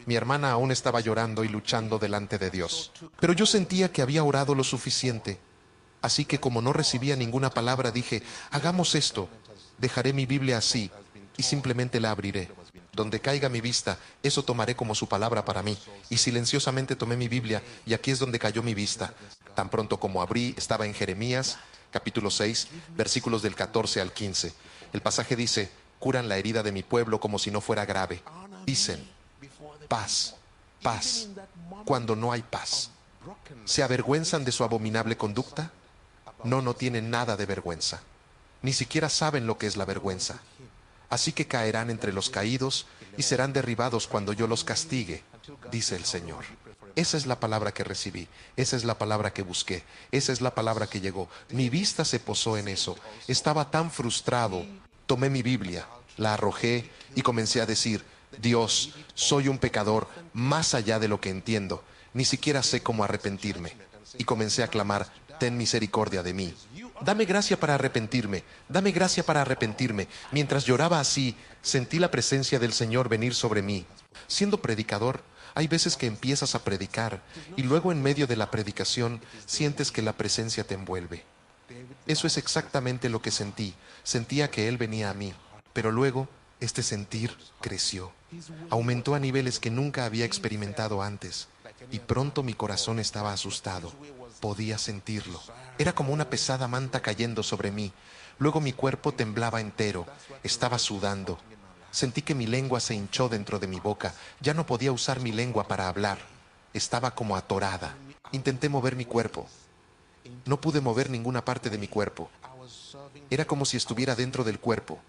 Mi hermana aún estaba llorando y luchando delante de Dios, pero yo sentía que había orado lo suficiente. Así que como no recibía ninguna palabra, dije, hagamos esto, dejaré mi Biblia así y simplemente la abriré. Donde caiga mi vista, eso tomaré como su palabra para mí. Y silenciosamente tomé mi Biblia y aquí es donde cayó mi vista. Tan pronto como abrí, estaba en Jeremías, capítulo 6, versículos del 14 al 15. El pasaje dice, curan la herida de mi pueblo como si no fuera grave. Dicen, paz, paz, cuando no hay paz. ¿Se avergüenzan de su abominable conducta? No, no tienen nada de vergüenza. Ni siquiera saben lo que es la vergüenza. Así que caerán entre los caídos y serán derribados cuando yo los castigue, dice el Señor. Esa es la palabra que recibí, esa es la palabra que busqué, esa es la palabra que llegó. Mi vista se posó en eso. Estaba tan frustrado. Tomé mi Biblia, la arrojé y comencé a decir, Dios, soy un pecador más allá de lo que entiendo. Ni siquiera sé cómo arrepentirme. Y comencé a clamar, ten misericordia de mí. Dame gracia para arrepentirme, dame gracia para arrepentirme. Mientras lloraba así, sentí la presencia del Señor venir sobre mí. Siendo predicador, hay veces que empiezas a predicar y luego en medio de la predicación sientes que la presencia te envuelve. Eso es exactamente lo que sentí. Sentía que Él venía a mí, pero luego este sentir creció. Aumentó a niveles que nunca había experimentado antes y pronto mi corazón estaba asustado. Podía sentirlo. Era como una pesada manta cayendo sobre mí. Luego mi cuerpo temblaba entero. Estaba sudando. Sentí que mi lengua se hinchó dentro de mi boca. Ya no podía usar mi lengua para hablar. Estaba como atorada. Intenté mover mi cuerpo. No pude mover ninguna parte de mi cuerpo. Era como si estuviera dentro del cuerpo,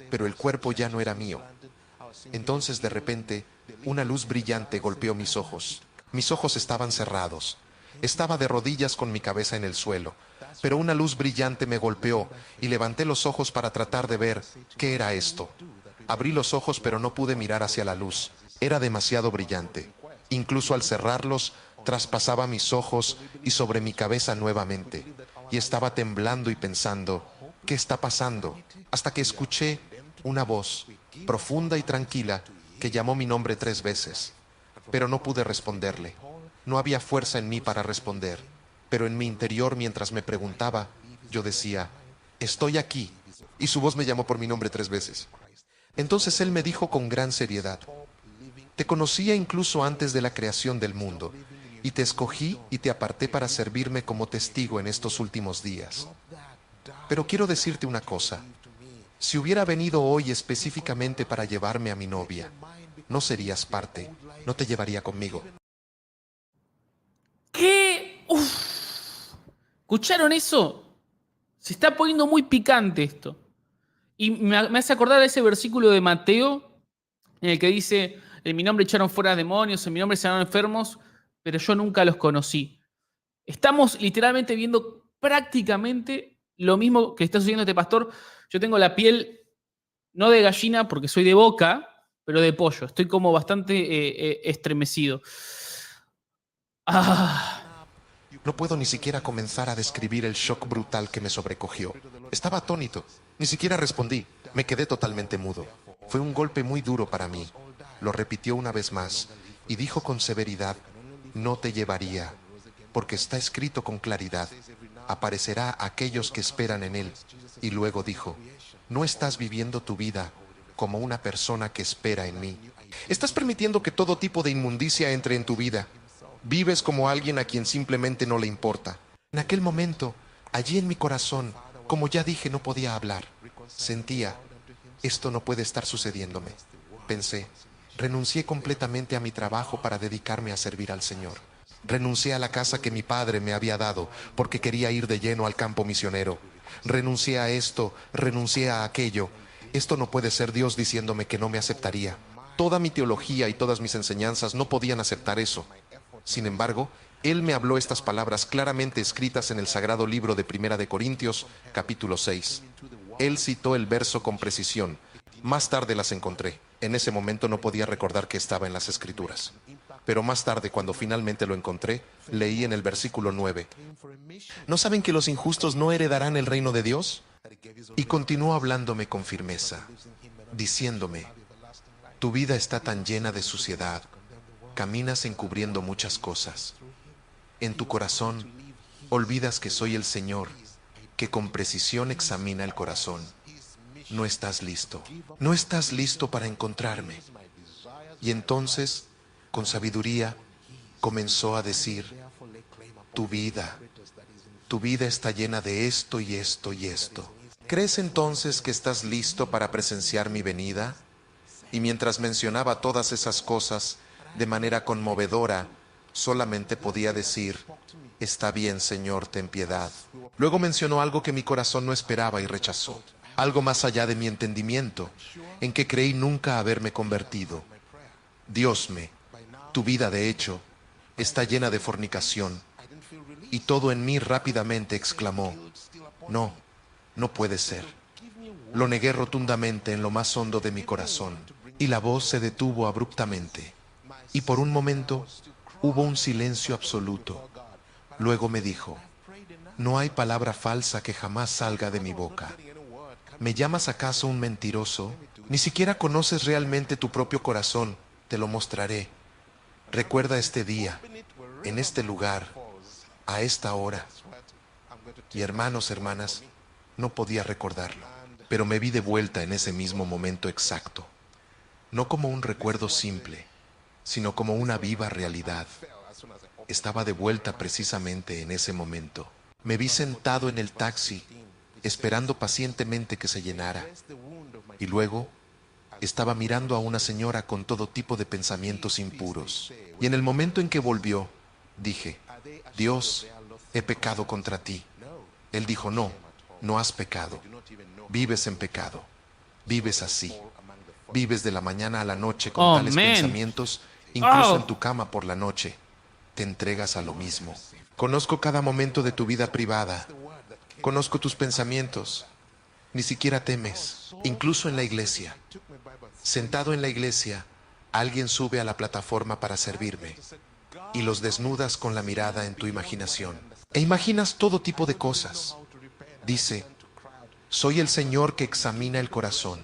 pero el cuerpo ya no era mío. Entonces de repente, una luz brillante golpeó mis ojos. Mis ojos estaban cerrados. Estaba de rodillas con mi cabeza en el suelo, pero una luz brillante me golpeó y levanté los ojos para tratar de ver qué era esto. Abrí los ojos pero no pude mirar hacia la luz. Era demasiado brillante. Incluso al cerrarlos, traspasaba mis ojos y sobre mi cabeza nuevamente. Y estaba temblando y pensando, ¿qué está pasando? Hasta que escuché una voz profunda y tranquila que llamó mi nombre 3 veces, pero no pude responderle. No había fuerza en mí para responder. pero en mi interior, mientras me preguntaba, yo decía, estoy aquí. Y su voz me llamó por mi nombre 3 veces. Entonces él me dijo con gran seriedad, te conocía incluso antes de la creación del mundo, y te escogí y te aparté para servirme como testigo en estos últimos días. Pero quiero decirte una cosa. Si hubiera venido hoy específicamente para llevarme a mi novia, no serías parte, no te llevaría conmigo. ¿Qué? Uf. ¿Escucharon eso? Se está poniendo muy picante esto. Y me hace acordar a ese versículo de Mateo en el que dice, en mi nombre echaron fuera demonios, en mi nombre sanaron enfermos, pero yo nunca los conocí. Estamos literalmente viendo prácticamente lo mismo que está sucediendo este pastor. Yo tengo la piel no de gallina porque soy de Boca, pero de pollo. Estoy como bastante estremecido. Ah, No puedo ni siquiera comenzar a describir el shock brutal que me sobrecogió. Estaba atónito. Ni siquiera respondí. Me quedé totalmente mudo. Fue un golpe muy duro para mí. Lo repitió una vez más y dijo con severidad, no te llevaría, porque está escrito con claridad, aparecerá a aquellos que esperan en él. Y luego dijo, no estás viviendo tu vida como una persona que espera en mí. Estás permitiendo que todo tipo de inmundicia entre en tu vida. Vives como alguien a quien simplemente no le importa. En aquel momento, allí en mi corazón, como ya dije, no podía hablar. Sentía, esto no puede estar sucediéndome. Pensé, renuncié completamente a mi trabajo para dedicarme a servir al Señor. Renuncié a la casa que mi padre me había dado porque quería ir de lleno al campo misionero. Renuncié a esto, renuncié a aquello. Esto no puede ser Dios diciéndome que no me aceptaría. Toda mi teología y todas mis enseñanzas no podían aceptar eso. Sin embargo, Él me habló estas palabras claramente escritas en el sagrado libro de Primera de Corintios, capítulo 6. Él citó el verso con precisión. Más tarde las encontré. En ese momento no podía recordar que estaba en las Escrituras. Pero más tarde, cuando finalmente lo encontré, leí en el versículo 9. ¿No saben que los injustos no heredarán el reino de Dios? Y continuó hablándome con firmeza, diciéndome, tu vida está tan llena de suciedad, caminas encubriendo muchas cosas. En tu corazón, olvidas que soy el Señor, que con precisión examina el corazón. No estás listo. No estás listo para encontrarme. Y entonces, con sabiduría, comenzó a decir, tu vida está llena de esto y esto y esto. ¿Crees entonces que estás listo para presenciar mi venida? Y mientras mencionaba todas esas cosas, de manera conmovedora, solamente podía decir, está bien, Señor, ten piedad. Luego mencionó algo que mi corazón no esperaba y rechazó, algo más allá de mi entendimiento, en que creí nunca haberme convertido. Dios tu vida de hecho, está llena de fornicación. Y todo en mí rápidamente exclamó, no, no puede ser. Lo negué rotundamente en lo más hondo de mi corazón, y la voz se detuvo abruptamente. Y por un momento hubo un silencio absoluto. Luego me dijo, no hay palabra falsa que jamás salga de mi boca. ¿Me llamas acaso un mentiroso? Ni siquiera conoces realmente tu propio corazón, te lo mostraré. Recuerda este día, en este lugar, a esta hora. Y hermanos, hermanas, no podía recordarlo, pero me vi de vuelta en ese mismo momento exacto, no como un recuerdo simple, sino como una viva realidad. Estaba de vuelta precisamente en ese momento. Me vi sentado en el taxi, esperando pacientemente que se llenara, y luego estaba mirando a una señora con todo tipo de pensamientos impuros. Y en el momento en que volvió, dije, Dios, he pecado contra ti. Él dijo, no, no has pecado. Vives en pecado. Vives así. Vives de la mañana a la noche con tales pensamientos, incluso en tu cama por la noche. Te entregas a lo mismo. Conozco cada momento de tu vida privada. Conozco tus pensamientos. Ni siquiera temes, incluso en la iglesia. Sentado en la iglesia, alguien sube a la plataforma para servirme y los desnudas con la mirada en tu imaginación. E imaginas todo tipo de cosas. Dice, soy el Señor que examina el corazón.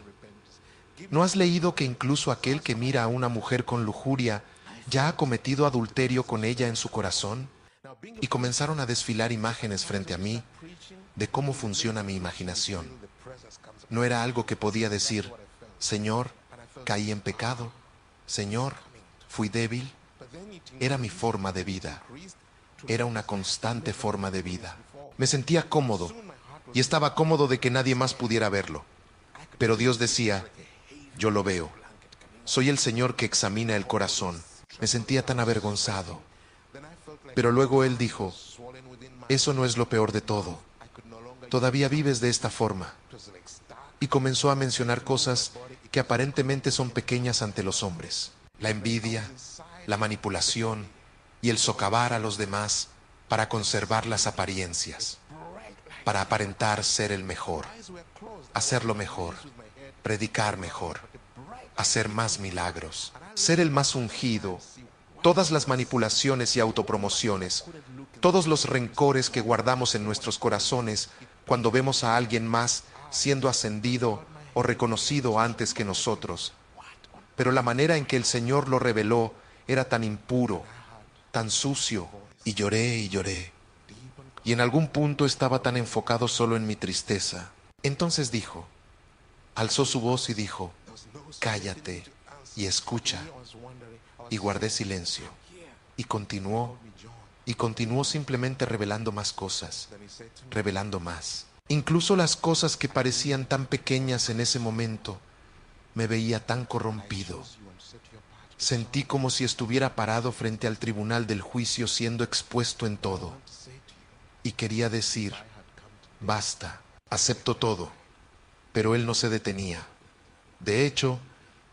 ¿No has leído que incluso aquel que mira a una mujer con lujuria ya ha cometido adulterio con ella en su corazón? y comenzaron a desfilar imágenes frente a mí de cómo funciona mi imaginación. No era algo que podía decir, Señor, caí en pecado, Señor, fui débil. Era mi forma de vida. Era una constante forma de vida. Me sentía cómodo y estaba cómodo de que nadie más pudiera verlo. Pero Dios decía, yo lo veo. Soy el Señor que examina el corazón. Me sentía tan avergonzado. Pero luego Él dijo, eso no es lo peor de todo. Todavía vives de esta forma. Y comenzó a mencionar cosas que aparentemente son pequeñas ante los hombres. La envidia, la manipulación y el socavar a los demás para conservar las apariencias, para aparentar ser el mejor, hacerlo mejor, predicar mejor, hacer más milagros, ser el más ungido, todas las manipulaciones y autopromociones, todos los rencores que guardamos en nuestros corazones cuando vemos a alguien más siendo ascendido o reconocido antes que nosotros. Pero la manera en que el Señor lo reveló era tan impuro, tan sucio, y lloré y lloré. Y en algún punto estaba tan enfocado solo en mi tristeza. Entonces dijo, alzó su voz y dijo, cállate y escucha. Y guardé silencio. Y continuó simplemente revelando más cosas, revelando más. Incluso las cosas que parecían tan pequeñas en ese momento, me veía tan corrompido. Sentí como si estuviera parado frente al tribunal del juicio siendo expuesto en todo. Y quería decir, basta, acepto todo. Pero él no se detenía. De hecho,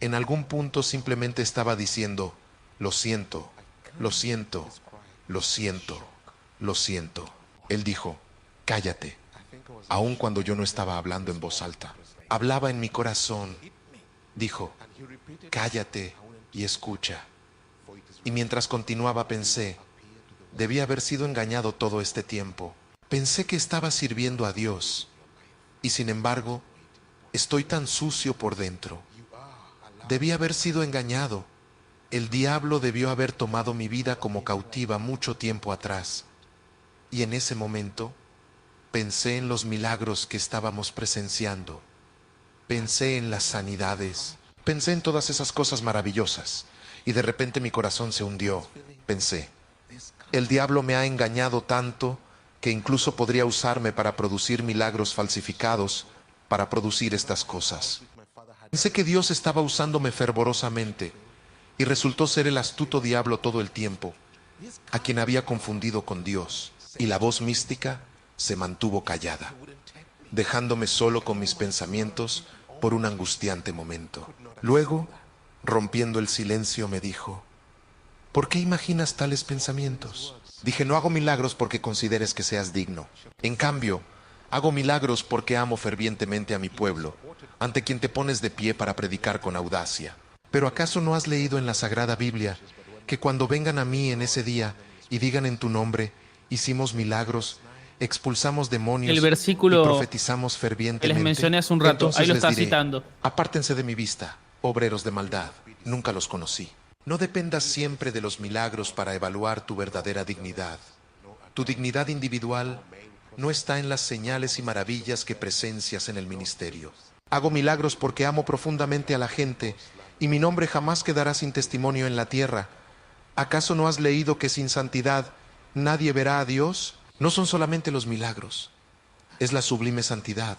en algún punto simplemente estaba diciendo, lo siento, lo siento, lo siento, lo siento. Él dijo, cállate, aun cuando yo no estaba hablando en voz alta. Hablaba en mi corazón. Dijo, cállate y escucha. Y mientras continuaba pensé, debí haber sido engañado todo este tiempo. Pensé que estaba sirviendo a Dios. Y sin embargo, estoy tan sucio por dentro. Debí haber sido engañado. El diablo debió haber tomado mi vida como cautiva mucho tiempo atrás. Y en ese momento, pensé en los milagros que estábamos presenciando. Pensé en las sanidades. Pensé en todas esas cosas maravillosas. Y de repente mi corazón se hundió. Pensé, el diablo me ha engañado tanto que incluso podría usarme para producir milagros falsificados, para producir estas cosas. Pensé que Dios estaba usándome fervorosamente y resultó ser el astuto diablo todo el tiempo, a quien había confundido con Dios. Y la voz mística se mantuvo callada, dejándome solo con mis pensamientos por un angustiante momento. Luego, rompiendo el silencio, me dijo, ¿por qué imaginas tales pensamientos? Dije, no hago milagros porque consideres que seas digno. En cambio, hago milagros porque amo fervientemente a mi pueblo, ante quien te pones de pie para predicar con audacia. ¿Pero acaso no has leído en la Sagrada Biblia que cuando vengan a mí en ese día y digan en tu nombre, hicimos milagros, expulsamos demonios El versículo y profetizamos que fervientemente? les mencioné hace un rato, Entonces ahí lo les está diré, citando. apártense de mi vista, obreros de maldad, nunca los conocí. No dependas siempre de los milagros para evaluar tu verdadera dignidad. Tu dignidad individual no está en las señales y maravillas que presencias en el ministerio. Hago milagros porque amo profundamente a la gente y mi nombre jamás quedará sin testimonio en la tierra. ¿Acaso no has leído que sin santidad nadie verá a Dios? No son solamente los milagros, es la sublime santidad,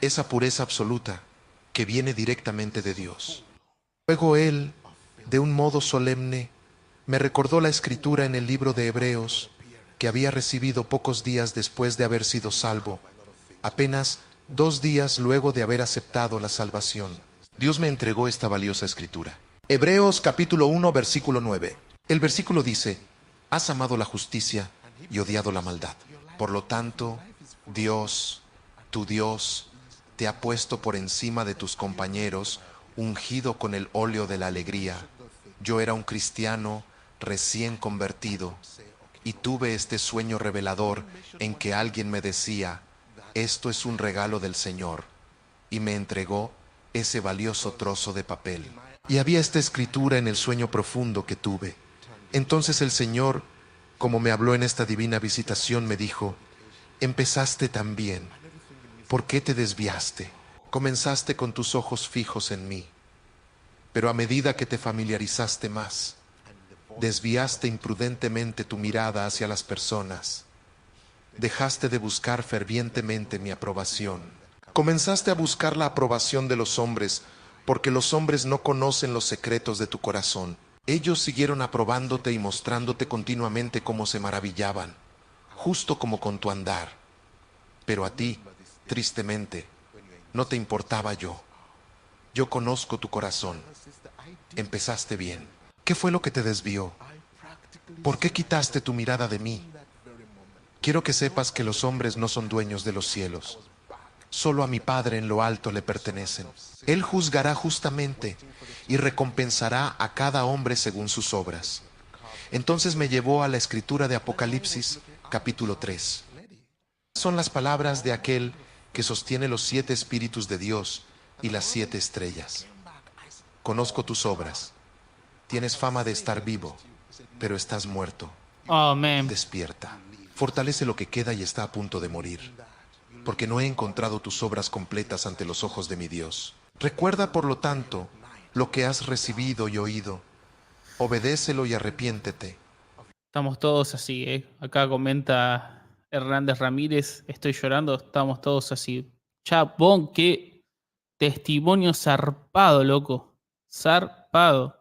esa pureza absoluta que viene directamente de Dios. Luego él, de un modo solemne, me recordó la escritura en el libro de Hebreos que había recibido pocos días después de haber sido salvo, apenas 2 días luego de haber aceptado la salvación. Dios me entregó esta valiosa escritura. Hebreos capítulo 1, versículo 9. El versículo dice, has amado la justicia y odiado la maldad. Por lo tanto, Dios, tu Dios, te ha puesto por encima de tus compañeros, ungido con el óleo de la alegría. Yo era un cristiano recién convertido y tuve este sueño revelador en que alguien me decía, esto es un regalo del Señor, y me entregó ese valioso trozo de papel. Y había esta escritura en el sueño profundo que tuve. Entonces el Señor Como me habló en esta divina visitación, me dijo: empezaste tan bien, ¿por qué te desviaste? Comenzaste con tus ojos fijos en mí, pero a medida que te familiarizaste más, desviaste imprudentemente tu mirada hacia las personas. Dejaste de buscar fervientemente mi aprobación. Comenzaste a buscar la aprobación de los hombres, porque los hombres no conocen los secretos de tu corazón. Ellos siguieron aprobándote y mostrándote continuamente cómo se maravillaban, justo como con tu andar. Pero a ti, tristemente, no te importaba yo. Yo conozco tu corazón. Empezaste bien. ¿Qué fue lo que te desvió? ¿Por qué quitaste tu mirada de mí? Quiero que sepas que los hombres no son dueños de los cielos. Solo a mi Padre en lo alto le pertenecen. Él juzgará justamente y recompensará a cada hombre según sus obras. Entonces me llevó a la escritura de Apocalipsis, capítulo 3. Son las palabras de aquel que sostiene los 7 espíritus de Dios y las 7 estrellas. Conozco tus obras. Tienes fama de estar vivo, pero estás muerto. Amén. Despierta. Fortalece lo que queda y está a punto de morir, porque no he encontrado tus obras completas ante los ojos de mi Dios. Recuerda, por lo tanto, lo que has recibido y oído. Obedécelo y arrepiéntete. Estamos todos así, ¿eh? Acá comenta Hernández Ramírez, estoy llorando, estamos todos así. Chapón, qué testimonio zarpado, loco. Zarpado.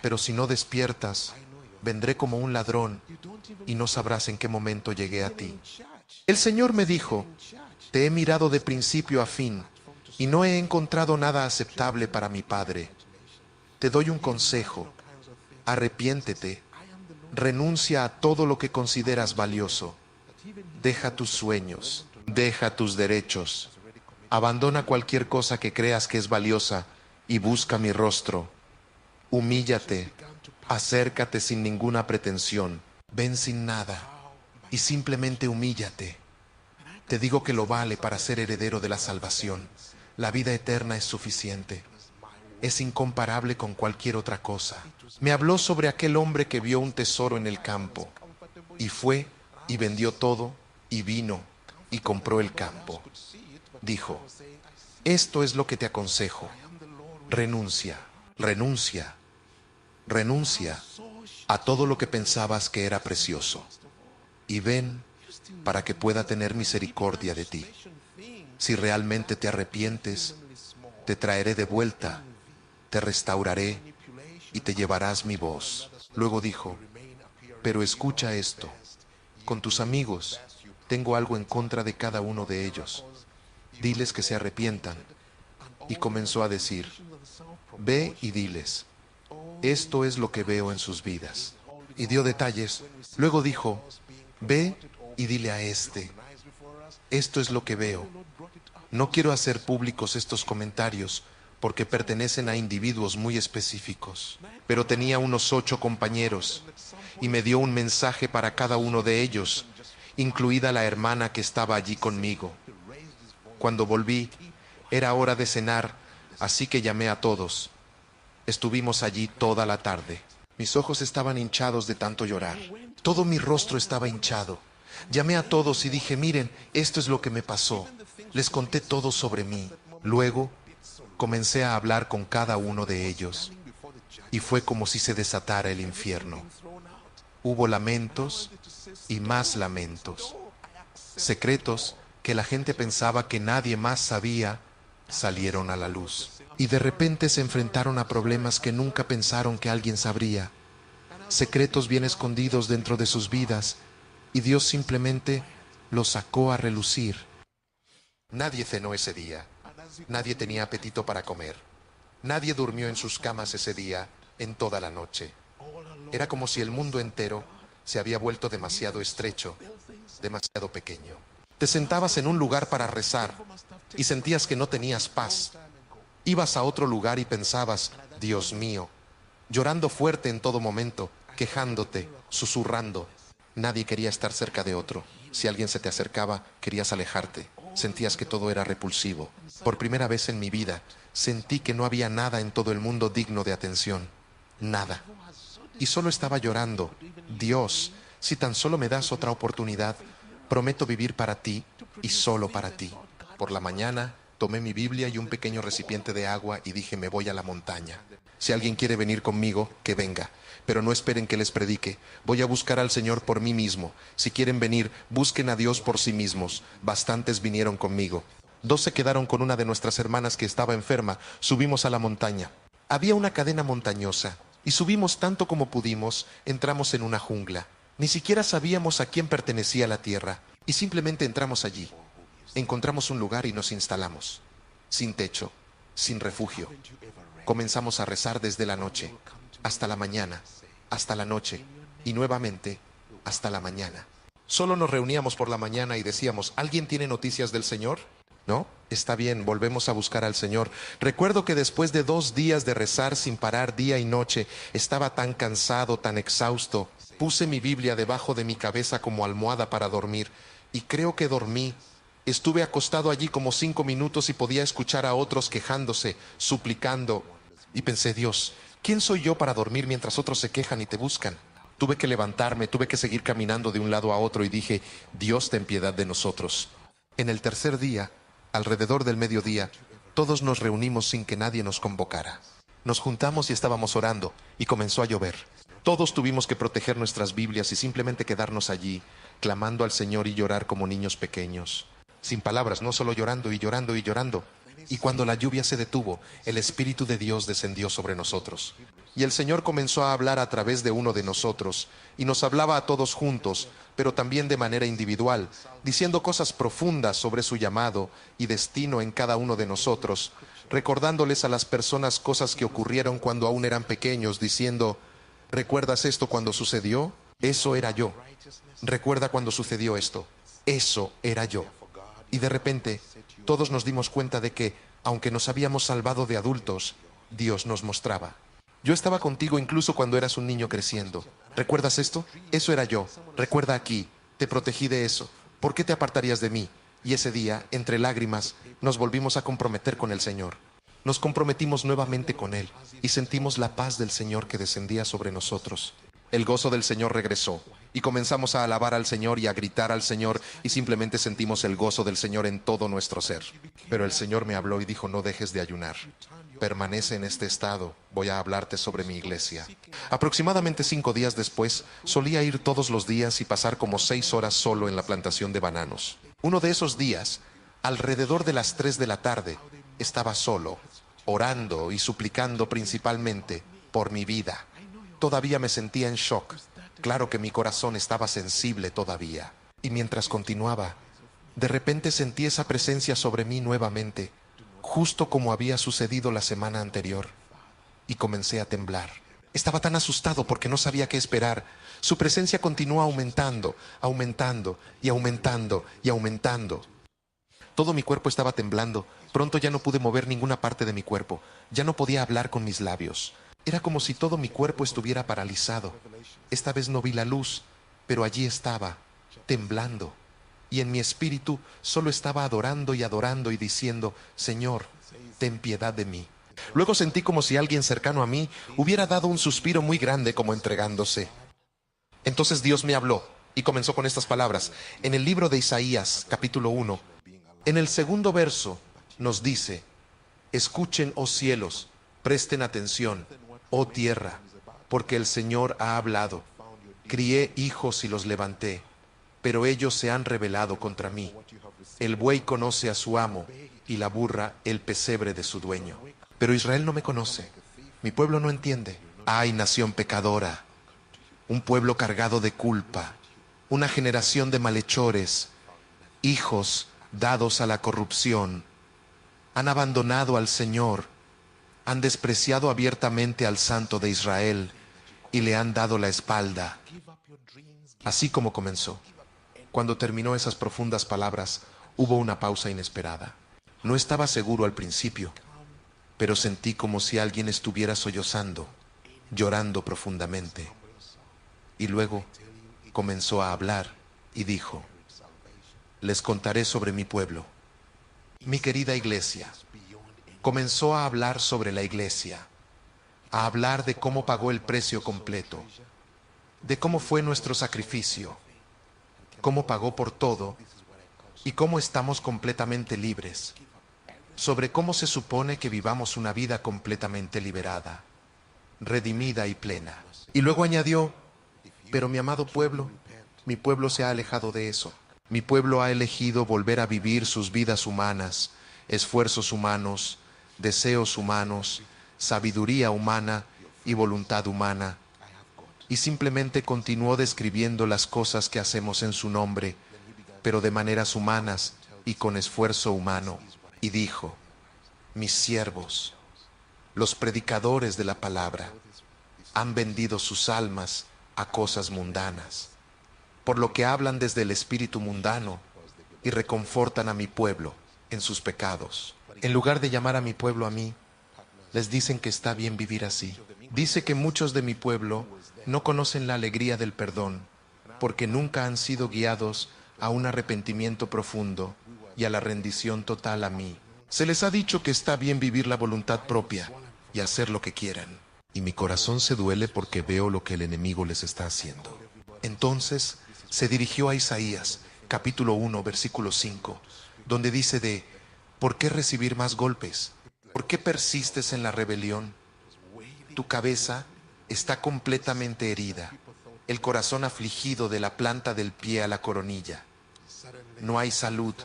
Pero si no despiertas, vendré como un ladrón y no sabrás en qué momento llegué a ti. El Señor me dijo: te he mirado de principio a fin y no he encontrado nada aceptable para mi Padre. Te doy un consejo: arrepiéntete, renuncia a todo lo que consideras valioso. Deja tus sueños, deja tus derechos, abandona cualquier cosa que creas que es valiosa y busca mi rostro. Humíllate, acércate sin ninguna pretensión, ven sin nada y simplemente humíllate. Te digo que lo vale para ser heredero de la salvación. La vida eterna es suficiente. Es incomparable con cualquier otra cosa. Me habló sobre aquel hombre que vio un tesoro en el campo, y fue y vendió todo, y vino y compró el campo. Dijo: esto es lo que te aconsejo. Renuncia, renuncia, renuncia a todo lo que pensabas que era precioso, y ven para que pueda tener misericordia de ti. Si realmente te arrepientes, te traeré de vuelta, te restauraré y te llevarás mi voz. Luego dijo: pero escucha esto, con tus amigos tengo algo en contra de cada uno de ellos. Diles que se arrepientan. Y comenzó a decir: ve y diles, esto es lo que veo en sus vidas. Y dio detalles. Luego dijo: ve y dile a este, esto es lo que veo. No quiero hacer públicos estos comentarios porque pertenecen a individuos muy específicos, pero tenía unos 8 compañeros y me dio un mensaje para cada uno de ellos, incluida la hermana que estaba allí conmigo. Cuando volví, era hora de cenar, así que llamé a todos. Estuvimos allí toda la tarde. Mis ojos estaban hinchados de tanto llorar. Todo mi rostro estaba hinchado. Llamé a todos y dije: miren, esto es lo que me pasó. Les conté todo sobre mí. Luego, comencé a hablar con cada uno de ellos. Y fue como si se desatara el infierno. Hubo lamentos y más lamentos. Secretos que la gente pensaba que nadie más sabía, salieron a la luz. Y de repente se enfrentaron a problemas que nunca pensaron que alguien sabría. Secretos bien escondidos dentro de sus vidas, y Dios simplemente los sacó a relucir. Nadie cenó ese día. Nadie tenía apetito para comer. Nadie durmió en sus camas ese día, en toda la noche. Era como si el mundo entero se había vuelto demasiado estrecho, demasiado pequeño. Te sentabas en un lugar para rezar y sentías que no tenías paz. Ibas a otro lugar y pensabas: Dios mío, llorando fuerte en todo momento, quejándote, susurrando. Nadie quería estar cerca de otro. Si alguien se te acercaba, querías alejarte. Sentías que todo era repulsivo. Por primera vez en mi vida, sentí que no había nada en todo el mundo digno de atención. Nada. Y solo estaba llorando. Dios, si tan solo me das otra oportunidad, prometo vivir para ti y solo para ti. Por la mañana tomé mi Biblia y un pequeño recipiente de agua y dije, me voy a la montaña. Si alguien quiere venir conmigo, que venga, pero no esperen que les predique. Voy a buscar al Señor por mí mismo. Si quieren venir, busquen a Dios por sí mismos. Bastantes vinieron conmigo. 2 se quedaron con una de nuestras hermanas que estaba enferma. Subimos a la montaña. Había una cadena montañosa y subimos tanto como pudimos. Entramos en una jungla. Ni siquiera sabíamos a quién pertenecía la tierra y simplemente entramos allí. Encontramos un lugar y nos instalamos. Sin techo, sin refugio. Comenzamos a rezar desde la noche hasta la mañana, hasta la noche y nuevamente hasta la mañana. Solo nos reuníamos por la mañana y decíamos, ¿alguien tiene noticias del Señor? ¿No? Está bien, volvemos a buscar al Señor. Recuerdo que después de 2 días de rezar sin parar día y noche, estaba tan cansado, tan exhausto. Puse mi Biblia debajo de mi cabeza como almohada para dormir y creo que dormí. Estuve acostado allí como 5 minutos y podía escuchar a otros quejándose, suplicando. Y pensé, Dios, ¿quién soy yo para dormir mientras otros se quejan y te buscan? Tuve que levantarme, tuve que seguir caminando de un lado a otro y dije, Dios, ten piedad de nosotros. En el tercer día, alrededor del mediodía, todos nos reunimos sin que nadie nos convocara. Nos juntamos y estábamos orando, y comenzó a llover. Todos tuvimos que proteger nuestras Biblias y simplemente quedarnos allí, clamando al Señor y llorar como niños pequeños. Sin palabras, no solo llorando y llorando y llorando. Y cuando la lluvia se detuvo, el Espíritu de Dios descendió sobre nosotros. Y el Señor comenzó a hablar a través de uno de nosotros, y nos hablaba a todos juntos, pero también de manera individual, diciendo cosas profundas sobre su llamado y destino en cada uno de nosotros, recordándoles a las personas cosas que ocurrieron cuando aún eran pequeños, diciendo, ¿recuerdas esto cuando sucedió? Eso era yo. ¿Recuerda cuando sucedió esto? Eso era yo. Y de repente, todos nos dimos cuenta de que, aunque nos habíamos salvado de adultos, Dios nos mostraba. Yo estaba contigo incluso cuando eras un niño creciendo. ¿Recuerdas esto? Eso era yo. Recuerda aquí. Te protegí de eso. ¿Por qué te apartarías de mí? Y ese día, entre lágrimas, nos volvimos a comprometer con el Señor. Nos comprometimos nuevamente con Él y sentimos la paz del Señor que descendía sobre nosotros. El gozo del Señor regresó y comenzamos a alabar al Señor y a gritar al Señor y simplemente sentimos el gozo del Señor en todo nuestro ser. Pero el Señor me habló y dijo, no dejes de ayunar. Permanece en este estado, voy a hablarte sobre mi iglesia. Aproximadamente 5 días después, solía ir todos los días y pasar como 6 horas solo en la plantación de bananos. Uno de esos días, alrededor de las 3 de la tarde, estaba solo, orando y suplicando principalmente por mi vida. Todavía me sentía en shock. Claro que mi corazón estaba sensible todavía. Y mientras continuaba, de repente sentí esa presencia sobre mí nuevamente, justo como había sucedido la semana anterior. Y comencé a temblar. Estaba tan asustado porque no sabía qué esperar. Su presencia continuó aumentando, aumentando y aumentando y aumentando. Todo mi cuerpo estaba temblando. Pronto ya no pude mover ninguna parte de mi cuerpo. Ya no podía hablar con mis labios. Era como si todo mi cuerpo estuviera paralizado. Esta vez no vi la luz, pero allí estaba, temblando. Y en mi espíritu solo estaba adorando y diciendo, Señor, ten piedad de mí. Luego sentí como si alguien cercano a mí hubiera dado un suspiro muy grande como entregándose. Entonces Dios me habló y comenzó con estas palabras. En el libro de Isaías, capítulo 1, en el segundo verso nos dice, escuchen, oh cielos, presten atención, oh tierra, porque el Señor ha hablado. Crié hijos y los levanté, pero ellos se han rebelado contra mí. El buey conoce a su amo y la burra el pesebre de su dueño. Pero Israel no me conoce, mi pueblo no entiende. Ay, nación pecadora, un pueblo cargado de culpa, una generación de malhechores, hijos dados a la corrupción. Han abandonado al Señor, han despreciado abiertamente al Santo de Israel y le han dado la espalda. Así como comenzó. Cuando terminó esas profundas palabras, hubo una pausa inesperada. No estaba seguro al principio, pero sentí como si alguien estuviera sollozando, llorando profundamente. Y luego comenzó a hablar y dijo, les contaré sobre mi pueblo, mi querida iglesia. Comenzó a hablar sobre la iglesia, a hablar de cómo pagó el precio completo, de cómo fue nuestro sacrificio, cómo pagó por todo y cómo estamos completamente libres, sobre cómo se supone que vivamos una vida completamente liberada, redimida y plena. Y luego añadió, pero mi amado pueblo, mi pueblo se ha alejado de eso. Mi pueblo ha elegido volver a vivir sus vidas humanas, esfuerzos humanos, deseos humanos, sabiduría humana y voluntad humana. Y simplemente continuó describiendo las cosas que hacemos en su nombre, pero de maneras humanas y con esfuerzo humano. Y dijo, mis siervos, los predicadores de la palabra, han vendido sus almas a cosas mundanas, por lo que hablan desde el espíritu mundano y reconfortan a mi pueblo en sus pecados. En lugar de llamar a mi pueblo a mí, les dicen que está bien vivir así. Dice que muchos de mi pueblo no conocen la alegría del perdón, porque nunca han sido guiados a un arrepentimiento profundo y a la rendición total a mí. Se les ha dicho que está bien vivir la voluntad propia y hacer lo que quieran. Y mi corazón se duele porque veo lo que el enemigo les está haciendo. Entonces se dirigió a Isaías, capítulo 1, versículo 5, donde dice ¿por qué recibir más golpes? ¿Por qué persistes en la rebelión? Tu cabeza está completamente herida, el corazón afligido de la planta del pie a la coronilla. No hay salud,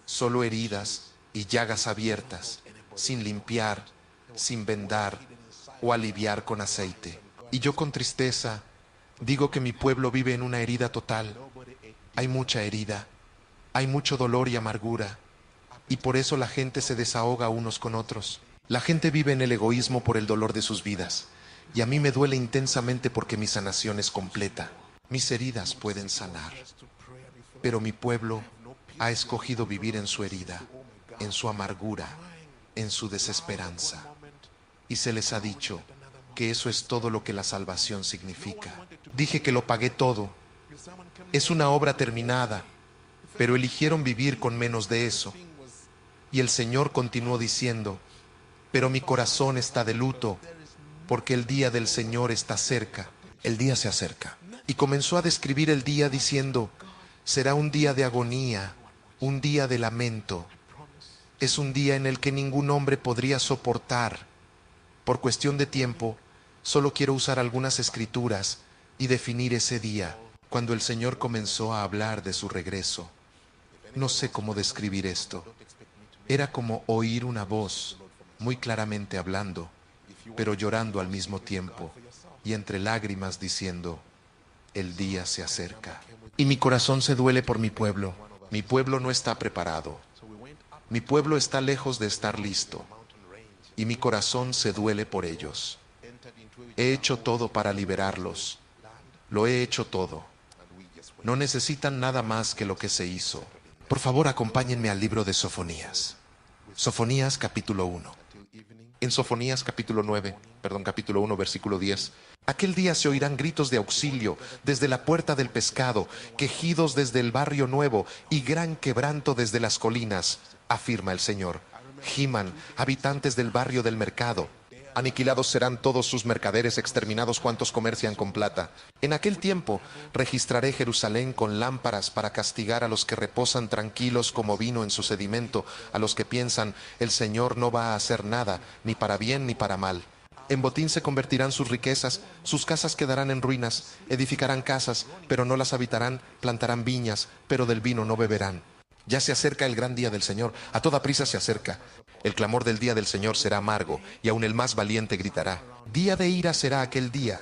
solo heridas y llagas abiertas, sin limpiar, sin vendar o aliviar con aceite. Y yo con tristeza digo que mi pueblo vive en una herida total. Hay mucha herida, hay mucho dolor y amargura, y por eso la gente se desahoga unos con otros. La gente vive en el egoísmo por el dolor de sus vidas, y a mí me duele intensamente porque mi sanación es completa. Mis heridas pueden sanar, pero mi pueblo ha escogido vivir en su herida, en su amargura, en su desesperanza. Y se les ha dicho que eso es todo lo que la salvación significa. Dije que lo pagué todo. Es una obra terminada, pero eligieron vivir con menos de eso. Y el Señor continuó diciendo, pero mi corazón está de luto, porque el día del Señor está cerca. El día se acerca. Y comenzó a describir el día diciendo, será un día de agonía, un día de lamento. Es un día en el que ningún hombre podría soportar. Por cuestión de tiempo, solo quiero usar algunas escrituras y definir ese día, cuando el Señor comenzó a hablar de su regreso. No sé cómo describir esto. Era como oír una voz, muy claramente hablando, pero llorando al mismo tiempo, y entre lágrimas diciendo, el día se acerca. Y mi corazón se duele por mi pueblo. Mi pueblo no está preparado. Mi pueblo está lejos de estar listo. Y mi corazón se duele por ellos. He hecho todo para liberarlos. Lo he hecho todo. No necesitan nada más que lo que se hizo. Por favor, acompáñenme al libro de Sofonías. Sofonías capítulo 1. En Sofonías capítulo 1, versículo 10. Aquel día se oirán gritos de auxilio desde la puerta del pescado, quejidos desde el barrio nuevo y gran quebranto desde las colinas, afirma el Señor. Giman, habitantes del barrio del mercado. Aniquilados serán todos sus mercaderes, exterminados cuantos comercian con plata. En aquel tiempo registraré Jerusalén con lámparas para castigar a los que reposan tranquilos como vino en su sedimento, a los que piensan, el Señor no va a hacer nada, ni para bien ni para mal. En botín se convertirán sus riquezas, sus casas quedarán en ruinas, edificarán casas, pero no las habitarán, plantarán viñas, pero del vino no beberán. Ya se acerca el gran día del Señor, a toda prisa se acerca. El clamor del día del Señor será amargo, y aun el más valiente gritará. Día de ira será aquel día,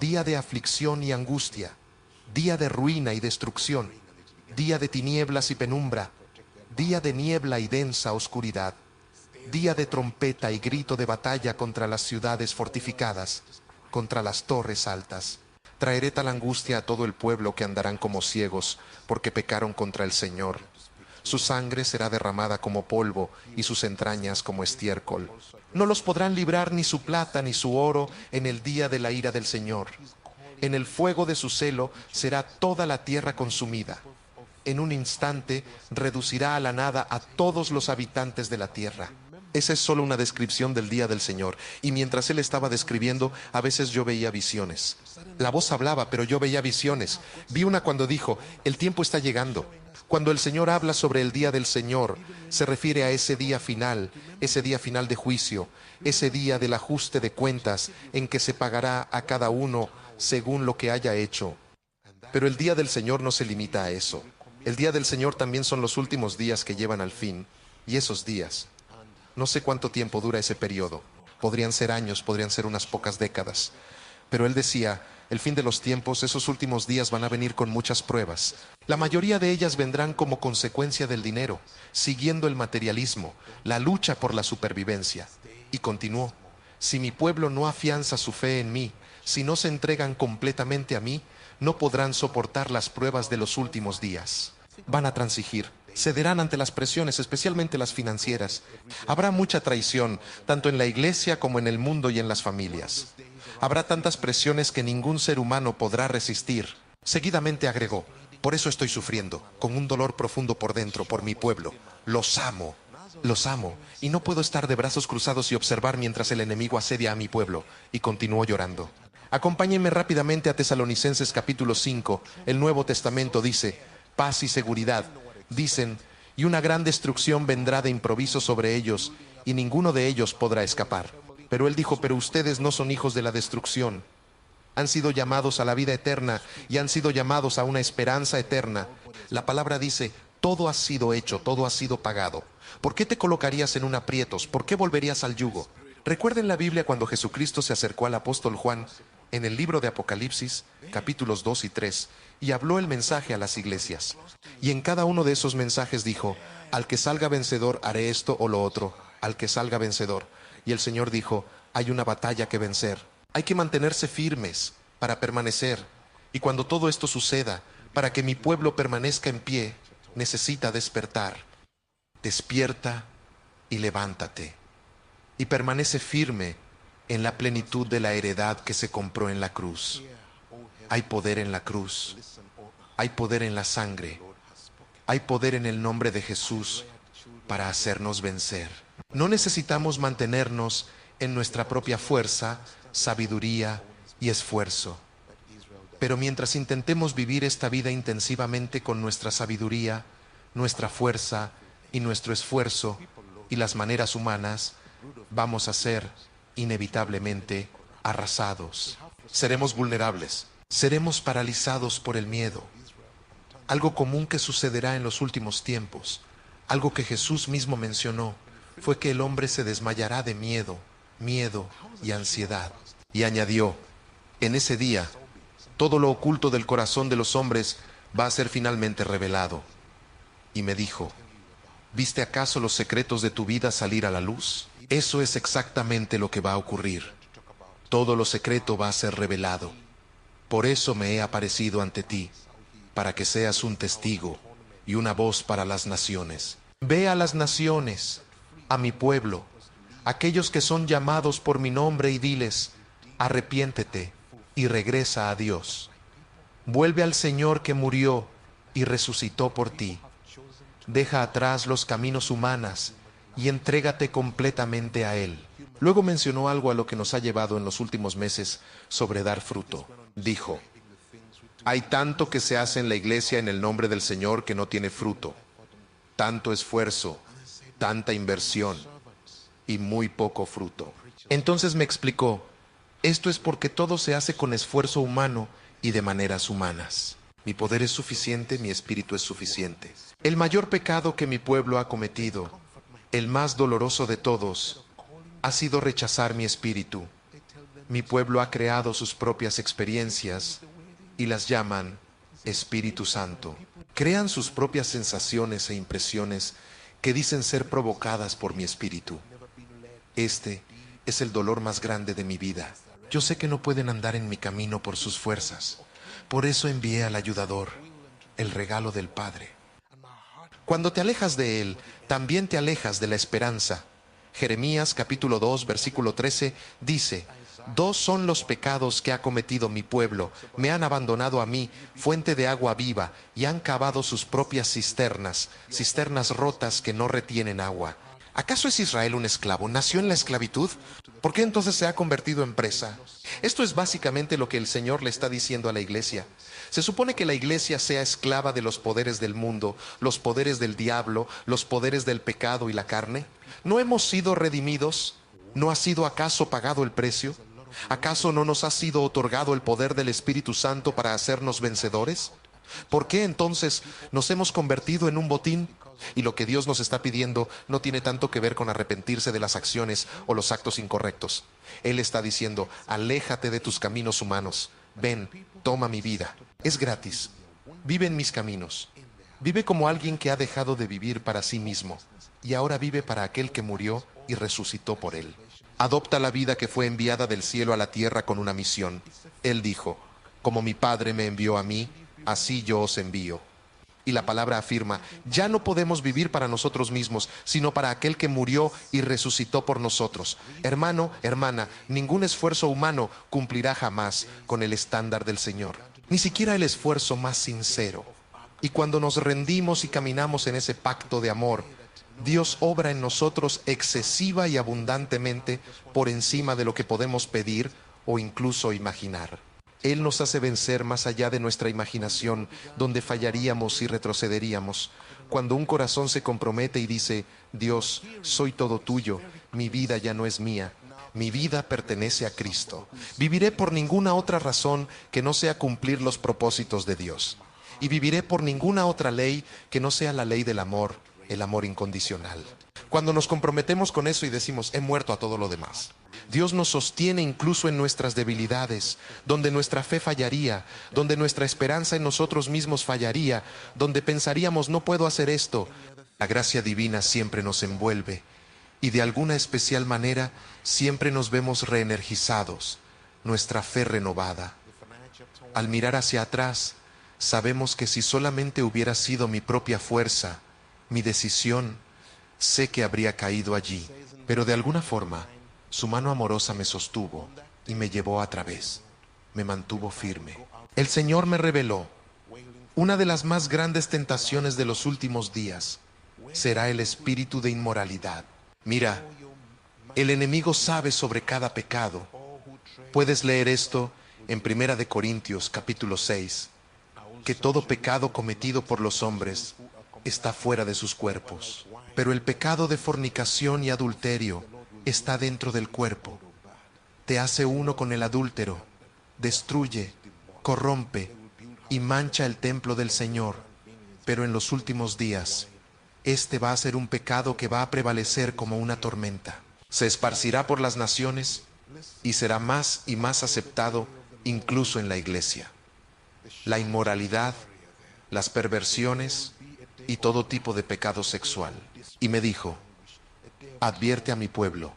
día de aflicción y angustia, día de ruina y destrucción, día de tinieblas y penumbra, día de niebla y densa oscuridad, día de trompeta y grito de batalla contra las ciudades fortificadas, contra las torres altas. Traeré tal angustia a todo el pueblo que andarán como ciegos, porque pecaron contra el Señor. Su sangre será derramada como polvo y sus entrañas como estiércol. No los podrán librar ni su plata ni su oro en el día de la ira del Señor. En el fuego de su celo será toda la tierra consumida. En un instante reducirá a la nada a todos los habitantes de la tierra. Esa es solo una descripción del día del Señor. Y mientras él estaba describiendo, a veces yo veía visiones. La voz hablaba, pero yo veía visiones. Vi una cuando dijo, el tiempo está llegando. Cuando el Señor habla sobre el día del Señor, se refiere a ese día final de juicio, ese día del ajuste de cuentas en que se pagará a cada uno según lo que haya hecho. Pero el día del Señor no se limita a eso. El día del Señor también son los últimos días que llevan al fin. Y esos días, no sé cuánto tiempo dura ese periodo. Podrían ser años, podrían ser unas pocas décadas. Pero él decía, el fin de los tiempos, esos últimos días van a venir con muchas pruebas. La mayoría de ellas vendrán como consecuencia del dinero, siguiendo el materialismo, la lucha por la supervivencia. Y continuó, si mi pueblo no afianza su fe en mí, si no se entregan completamente a mí, no podrán soportar las pruebas de los últimos días. Van a transigir, cederán ante las presiones, especialmente las financieras. Habrá mucha traición, tanto en la iglesia como en el mundo y en las familias. Habrá tantas presiones que ningún ser humano podrá resistir. Seguidamente agregó, por eso estoy sufriendo, con un dolor profundo por dentro, por mi pueblo. Los amo, y no puedo estar de brazos cruzados y observar mientras el enemigo asedia a mi pueblo. Y continuó llorando. Acompáñenme rápidamente a Tesalonicenses capítulo 5. El Nuevo Testamento dice, paz y seguridad, dicen, y una gran destrucción vendrá de improviso sobre ellos, y ninguno de ellos podrá escapar. Pero él dijo, pero ustedes no son hijos de la destrucción. Han sido llamados a la vida eterna y han sido llamados a una esperanza eterna. La palabra dice, todo ha sido hecho, todo ha sido pagado. ¿Por qué te colocarías en un aprietos? ¿Por qué volverías al yugo? Recuerden la Biblia cuando Jesucristo se acercó al apóstol Juan en el libro de Apocalipsis, capítulos 2 y 3, y habló el mensaje a las iglesias. Y en cada uno de esos mensajes dijo, al que salga vencedor haré esto o lo otro, al que salga vencedor. Y el Señor dijo, hay una batalla que vencer. Hay que mantenerse firmes para permanecer. Y cuando todo esto suceda, para que mi pueblo permanezca en pie, necesita despertar. Despierta y levántate. Y permanece firme en la plenitud de la heredad que se compró en la cruz. Hay poder en la cruz. Hay poder en la sangre. Hay poder en el nombre de Jesús para hacernos vencer. No necesitamos mantenernos en nuestra propia fuerza, sabiduría y esfuerzo. Pero mientras intentemos vivir esta vida intensivamente con nuestra sabiduría, nuestra fuerza y nuestro esfuerzo y las maneras humanas, vamos a ser inevitablemente arrasados. Seremos vulnerables, seremos paralizados por el miedo. Algo común que sucederá en los últimos tiempos, algo que Jesús mismo mencionó, fue que el hombre se desmayará de miedo y ansiedad. Y añadió, en ese día, todo lo oculto del corazón de los hombres va a ser finalmente revelado. Y me dijo, ¿viste acaso los secretos de tu vida salir a la luz? Eso es exactamente lo que va a ocurrir. Todo lo secreto va a ser revelado. Por eso me he aparecido ante ti, para que seas un testigo y una voz para las naciones. Ve a las naciones, a mi pueblo, aquellos que son llamados por mi nombre y diles, arrepiéntete y regresa a Dios. Vuelve al Señor que murió y resucitó por ti. Deja atrás los caminos humanos y entrégate completamente a Él. Luego mencionó algo a lo que nos ha llevado en los últimos meses sobre dar fruto. Dijo, hay tanto que se hace en la iglesia en el nombre del Señor que no tiene fruto. Tanto esfuerzo, tanta inversión y muy poco fruto. Entonces me explicó, esto es porque todo se hace con esfuerzo humano y de maneras humanas. Mi poder es suficiente, mi espíritu es suficiente. El mayor pecado que mi pueblo ha cometido, el más doloroso de todos, ha sido rechazar mi espíritu. Mi pueblo ha creado sus propias experiencias y las llaman Espíritu Santo. Crean sus propias sensaciones e impresiones que dicen ser provocadas por mi espíritu. Este es el dolor más grande de mi vida. Yo sé que no pueden andar en mi camino por sus fuerzas. Por eso envié al ayudador, el regalo del Padre. Cuando te alejas de Él, también te alejas de la esperanza. Jeremías capítulo 2, versículo 13 dice, dos son los pecados que ha cometido mi pueblo. Me han abandonado a mí, fuente de agua viva, y han cavado sus propias cisternas, cisternas rotas que no retienen agua. ¿Acaso es Israel un esclavo? ¿Nació en la esclavitud? ¿Por qué entonces se ha convertido en presa? Esto es básicamente lo que el Señor le está diciendo a la iglesia. Se supone que la iglesia sea esclava de los poderes del mundo, los poderes del diablo, los poderes del pecado y la carne. ¿No hemos sido redimidos? ¿No ha sido acaso pagado el precio? ¿Acaso no nos ha sido otorgado el poder del Espíritu Santo para hacernos vencedores? ¿Por qué entonces nos hemos convertido en un botín? Y lo que Dios nos está pidiendo no tiene tanto que ver con arrepentirse de las acciones o los actos incorrectos. Él está diciendo, aléjate de tus caminos humanos. Ven, toma mi vida. Es gratis. Vive en mis caminos. Vive como alguien que ha dejado de vivir para sí mismo y ahora vive para aquel que murió y resucitó por él. Adopta la vida que fue enviada del cielo a la tierra con una misión. Él dijo, como mi Padre me envió a mí, así yo os envío. Y la palabra afirma, ya no podemos vivir para nosotros mismos, sino para aquel que murió y resucitó por nosotros. Hermano, hermana, ningún esfuerzo humano cumplirá jamás con el estándar del Señor, ni siquiera el esfuerzo más sincero. Y cuando nos rendimos y caminamos en ese pacto de amor, Dios obra en nosotros excesiva y abundantemente por encima de lo que podemos pedir o incluso imaginar. Él nos hace vencer más allá de nuestra imaginación, donde fallaríamos y retrocederíamos. Cuando un corazón se compromete y dice, Dios, soy todo tuyo, mi vida ya no es mía, mi vida pertenece a Cristo. Viviré por ninguna otra razón que no sea cumplir los propósitos de Dios. Y viviré por ninguna otra ley que no sea la ley del amor, el amor incondicional. Cuando nos comprometemos con eso y decimos, he muerto a todo lo demás, Dios nos sostiene incluso en nuestras debilidades, donde nuestra fe fallaría, donde nuestra esperanza en nosotros mismos fallaría, donde pensaríamos, no puedo hacer esto. La gracia divina siempre nos envuelve y de alguna especial manera siempre nos vemos reenergizados, nuestra fe renovada. Al mirar hacia atrás, sabemos que si solamente hubiera sido mi propia fuerza, mi decisión, sé que habría caído allí, pero de alguna forma, su mano amorosa me sostuvo y me llevó a través, me mantuvo firme. El Señor me reveló, una de las más grandes tentaciones de los últimos días será el espíritu de inmoralidad. Mira, el enemigo sabe sobre cada pecado. Puedes leer esto en 1 de Corintios capítulo 6, que todo pecado cometido por los hombres está fuera de sus cuerpos, pero el pecado de fornicación y adulterio está dentro del cuerpo. Te hace uno con el adúltero, destruye, corrompe y mancha el templo del Señor. Pero en los últimos días, este va a ser un pecado que va a prevalecer como una tormenta. Se esparcirá por las naciones y será más y más aceptado incluso en la iglesia. La inmoralidad, las perversiones y todo tipo de pecado sexual. Y me dijo, advierte a mi pueblo,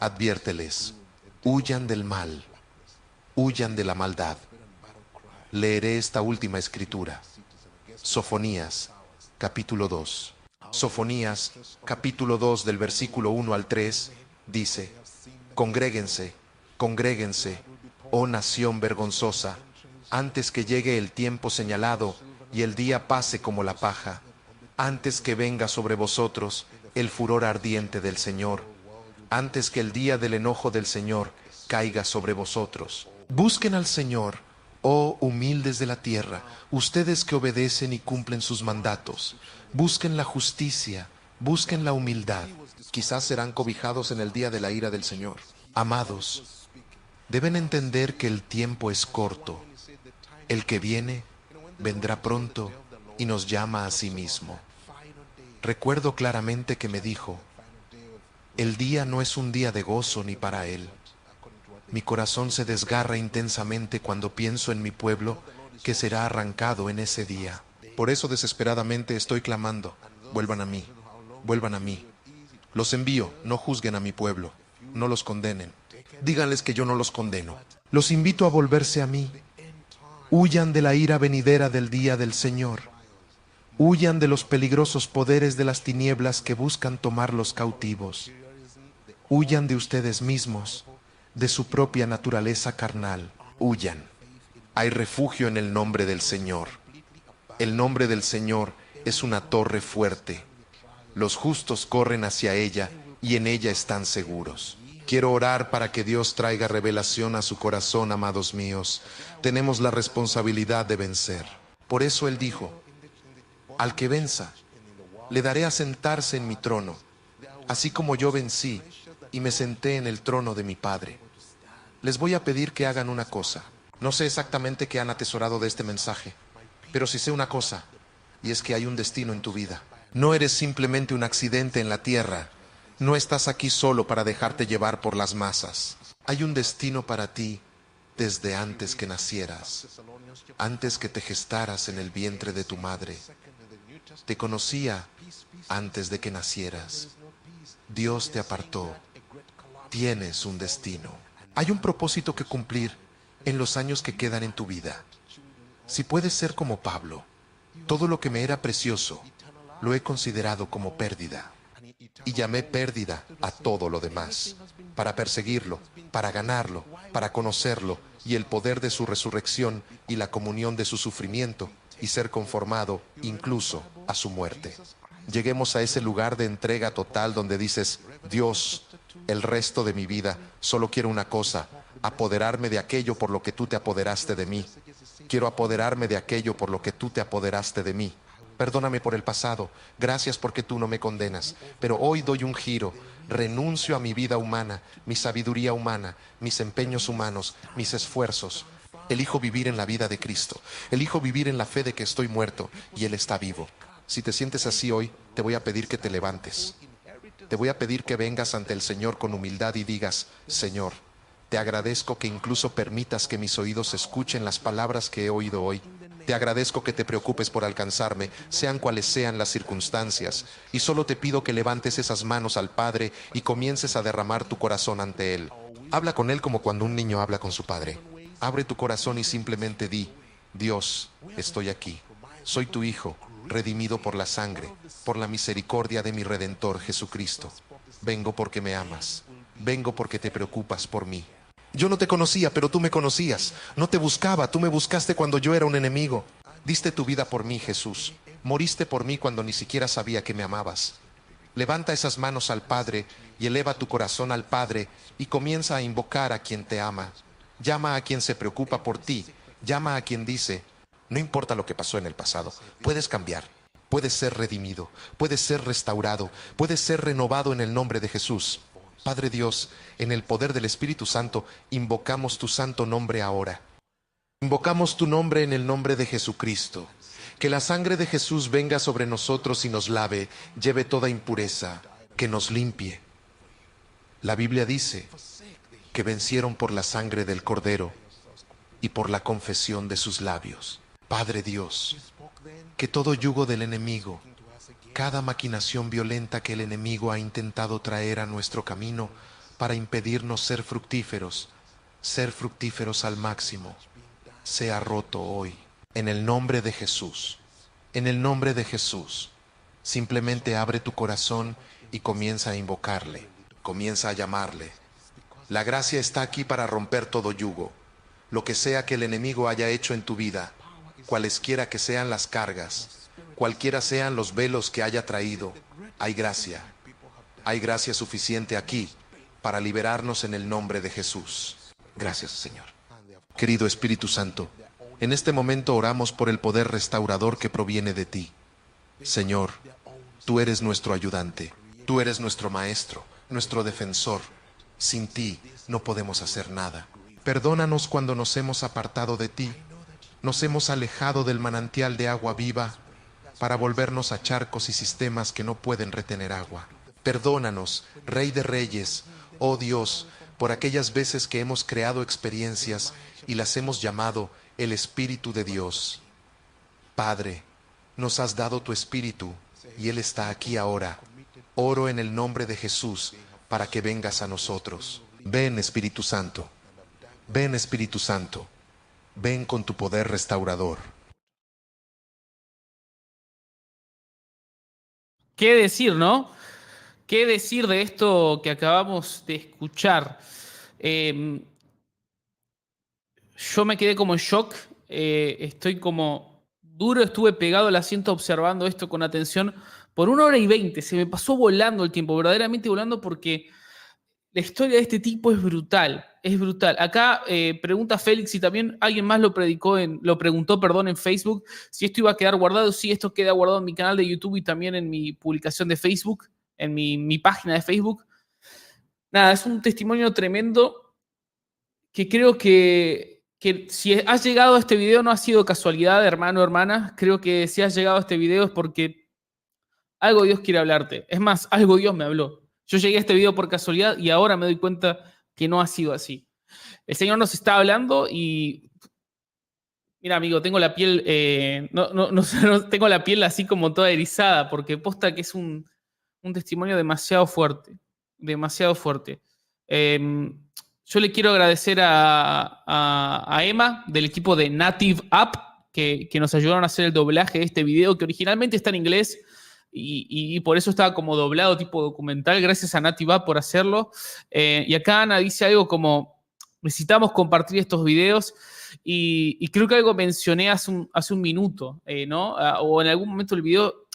adviérteles, huyan del mal, huyan de la maldad. Leeré esta última escritura, Sofonías, capítulo 2. Sofonías, capítulo 2, del versículo 1 al 3, dice, congréguense, congréguense, oh nación vergonzosa, antes que llegue el tiempo señalado y el día pase como la paja, antes que venga sobre vosotros el furor ardiente del Señor, antes que el día del enojo del Señor caiga sobre vosotros. Busquen al Señor, oh humildes de la tierra, ustedes que obedecen y cumplen sus mandatos. Busquen la justicia, busquen la humildad. Quizás serán cobijados en el día de la ira del Señor. Amados, deben entender que el tiempo es corto. El que viene, vendrá pronto y nos llama a sí mismo. Recuerdo claramente que me dijo, el día no es un día de gozo ni para él. Mi corazón se desgarra intensamente cuando pienso en mi pueblo que será arrancado en ese día. Por eso desesperadamente estoy clamando, vuelvan a mí, vuelvan a mí. Los envío, no juzguen a mi pueblo, no los condenen. Díganles que yo no los condeno. Los invito a volverse a mí. Huyan de la ira venidera del día del Señor. Huyan de los peligrosos poderes de las tinieblas que buscan tomarlos cautivos. Huyan de ustedes mismos, de su propia naturaleza carnal. Huyan. Hay refugio en el nombre del Señor. El nombre del Señor es una torre fuerte. Los justos corren hacia ella y en ella están seguros. Quiero orar para que Dios traiga revelación a su corazón, amados míos. Tenemos la responsabilidad de vencer. Por eso Él dijo, al que venza, le daré a sentarse en mi trono, así como yo vencí y me senté en el trono de mi Padre. Les voy a pedir que hagan una cosa. No sé exactamente qué han atesorado de este mensaje, pero sí sé una cosa, y es que hay un destino en tu vida. No eres simplemente un accidente en la tierra. No estás aquí solo para dejarte llevar por las masas. Hay un destino para ti desde antes que nacieras, antes que te gestaras en el vientre de tu madre. Te conocía antes de que nacieras. Dios te apartó. Tienes un destino. Hay un propósito que cumplir en los años que quedan en tu vida. Si puedes ser como Pablo, todo lo que me era precioso, lo he considerado como pérdida. Y llamé pérdida a todo lo demás, para perseguirlo, para ganarlo, para conocerlo, y el poder de su resurrección y la comunión de su sufrimiento, y ser conformado incluso a su muerte. Lleguemos a ese lugar de entrega total donde dices, Dios, el resto de mi vida solo quiero una cosa, apoderarme de aquello por lo que tú te apoderaste de mí. Quiero apoderarme de aquello por lo que tú te apoderaste de mí. Perdóname por el pasado, gracias porque tú no me condenas, pero hoy doy un giro, renuncio a mi vida humana, mi sabiduría humana, mis empeños humanos, mis esfuerzos. Elijo vivir en la vida de Cristo, elijo vivir en la fe de que estoy muerto y Él está vivo. Si te sientes así hoy, te voy a pedir que te levantes. Te voy a pedir que vengas ante el Señor con humildad y digas, Señor, te agradezco que incluso permitas que mis oídos escuchen las palabras que he oído hoy. Te agradezco que te preocupes por alcanzarme, sean cuales sean las circunstancias, y solo te pido que levantes esas manos al Padre y comiences a derramar tu corazón ante Él. Habla con Él como cuando un niño habla con su padre. Abre tu corazón y simplemente di, Dios, estoy aquí. Soy tu hijo, redimido por la sangre, por la misericordia de mi Redentor Jesucristo. Vengo porque me amas. Vengo porque te preocupas por mí. Yo no te conocía, pero tú me conocías. No te buscaba, tú me buscaste cuando yo era un enemigo. Diste tu vida por mí, Jesús. Moriste por mí cuando ni siquiera sabía que me amabas. Levanta esas manos al Padre y eleva tu corazón al Padre y comienza a invocar a quien te ama. Llama a quien se preocupa por ti. Llama a quien dice, no importa lo que pasó en el pasado, puedes cambiar. Puedes ser redimido, puedes ser restaurado, puedes ser renovado en el nombre de Jesús. Padre Dios, en el poder del Espíritu Santo, invocamos tu santo nombre ahora. Invocamos tu nombre en el nombre de Jesucristo. Que la sangre de Jesús venga sobre nosotros y nos lave, lleve toda impureza, que nos limpie. La Biblia dice que vencieron por la sangre del Cordero y por la confesión de sus labios. Padre Dios, que todo yugo del enemigo, cada maquinación violenta que el enemigo ha intentado traer a nuestro camino para impedirnos ser fructíferos al máximo, sea roto hoy, en el nombre de Jesús. En el nombre de Jesús, simplemente abre tu corazón y comienza a invocarle, comienza a llamarle. La gracia está aquí para romper todo yugo, lo que sea que el enemigo haya hecho en tu vida, cualesquiera que sean las cargas, cualquiera sean los velos que haya traído, hay gracia. Hay gracia suficiente aquí para liberarnos en el nombre de Jesús. Gracias, Señor. Querido Espíritu Santo, en este momento oramos por el poder restaurador que proviene de ti. Señor, tú eres nuestro ayudante, tú eres nuestro maestro, nuestro defensor. Sin ti no podemos hacer nada. Perdónanos cuando nos hemos apartado de ti, nos hemos alejado del manantial de agua viva para volvernos a charcos y sistemas que no pueden retener agua. Perdónanos, Rey de Reyes, oh Dios, por aquellas veces que hemos creado experiencias y las hemos llamado el Espíritu de Dios. Padre, nos has dado tu Espíritu y Él está aquí ahora. Oro en el nombre de Jesús para que vengas a nosotros. Ven, Espíritu Santo. Ven, Espíritu Santo. Ven con tu poder restaurador. ¿Qué decir, no? ¿Qué decir de esto que acabamos de escuchar? Yo me quedé como en shock, estoy como duro, estuve pegado al asiento observando esto con atención por 1 hora y 20. Se me pasó volando el tiempo, verdaderamente volando, porque la historia de este tipo es brutal, es brutal. Acá pregunta Félix si también alguien más lo preguntó, perdón, en Facebook, si esto iba a quedar guardado. Sí, esto queda guardado en mi canal de YouTube y también en mi publicación de Facebook, en mi página de Facebook. Nada, es un testimonio tremendo que creo que si has llegado a este video no ha sido casualidad, hermano o hermana. Creo que si has llegado a este video es porque algo Dios quiere hablarte. Es más, algo Dios me habló. Yo llegué a este video por casualidad y ahora me doy cuenta que no ha sido así. El Señor nos está hablando y mira, amigo, tengo la piel, no tengo la piel así como toda erizada, porque posta que es un testimonio demasiado fuerte, demasiado fuerte. Yo le quiero agradecer a Emma del equipo de Native App que nos ayudaron a hacer el doblaje de este video, que originalmente está en inglés y por eso estaba como doblado tipo documental. Gracias a Native App por hacerlo. Y acá Ana dice algo como: necesitamos compartir estos videos. Y creo que algo mencioné hace un minuto, ¿no? O en algún momento del video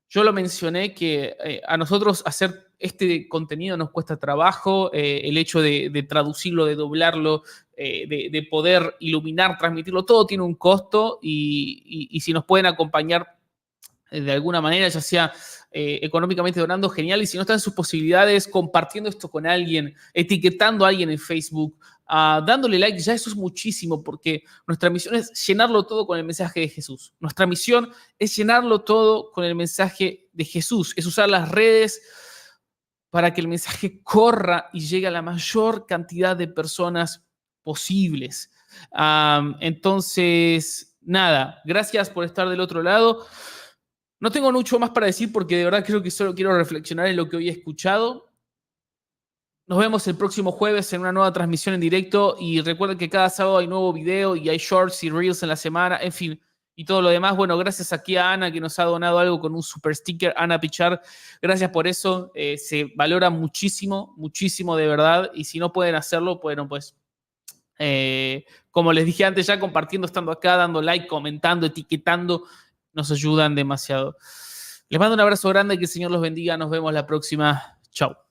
yo lo mencioné, que a nosotros hacer este contenido nos cuesta trabajo, el hecho de traducirlo, de doblarlo, de poder iluminar, transmitirlo, todo tiene un costo y si nos pueden acompañar de alguna manera, ya sea económicamente donando, genial. Y si no están en sus posibilidades, compartiendo esto con alguien, etiquetando a alguien en Facebook, dándole like, ya eso es muchísimo, porque nuestra misión es llenarlo todo con el mensaje de Jesús. Nuestra misión es llenarlo todo con el mensaje de Jesús, es usar las redes para que el mensaje corra y llegue a la mayor cantidad de personas posibles. Entonces, nada, gracias por estar del otro lado. No tengo mucho más para decir porque de verdad creo que solo quiero reflexionar en lo que hoy he escuchado. Nos vemos el próximo jueves en una nueva transmisión en directo y recuerden que cada sábado hay nuevo video y hay shorts y reels en la semana, en fin, y todo lo demás. Bueno, gracias aquí a Ana que nos ha donado algo con un super sticker, Ana Pichar. Gracias por eso, se valora muchísimo, muchísimo de verdad, y si no pueden hacerlo, bueno, pues como les dije antes, ya compartiendo, estando acá, dando like, comentando, etiquetando, nos ayudan demasiado. Les mando un abrazo grande, que el Señor los bendiga. Nos vemos la próxima. Chao.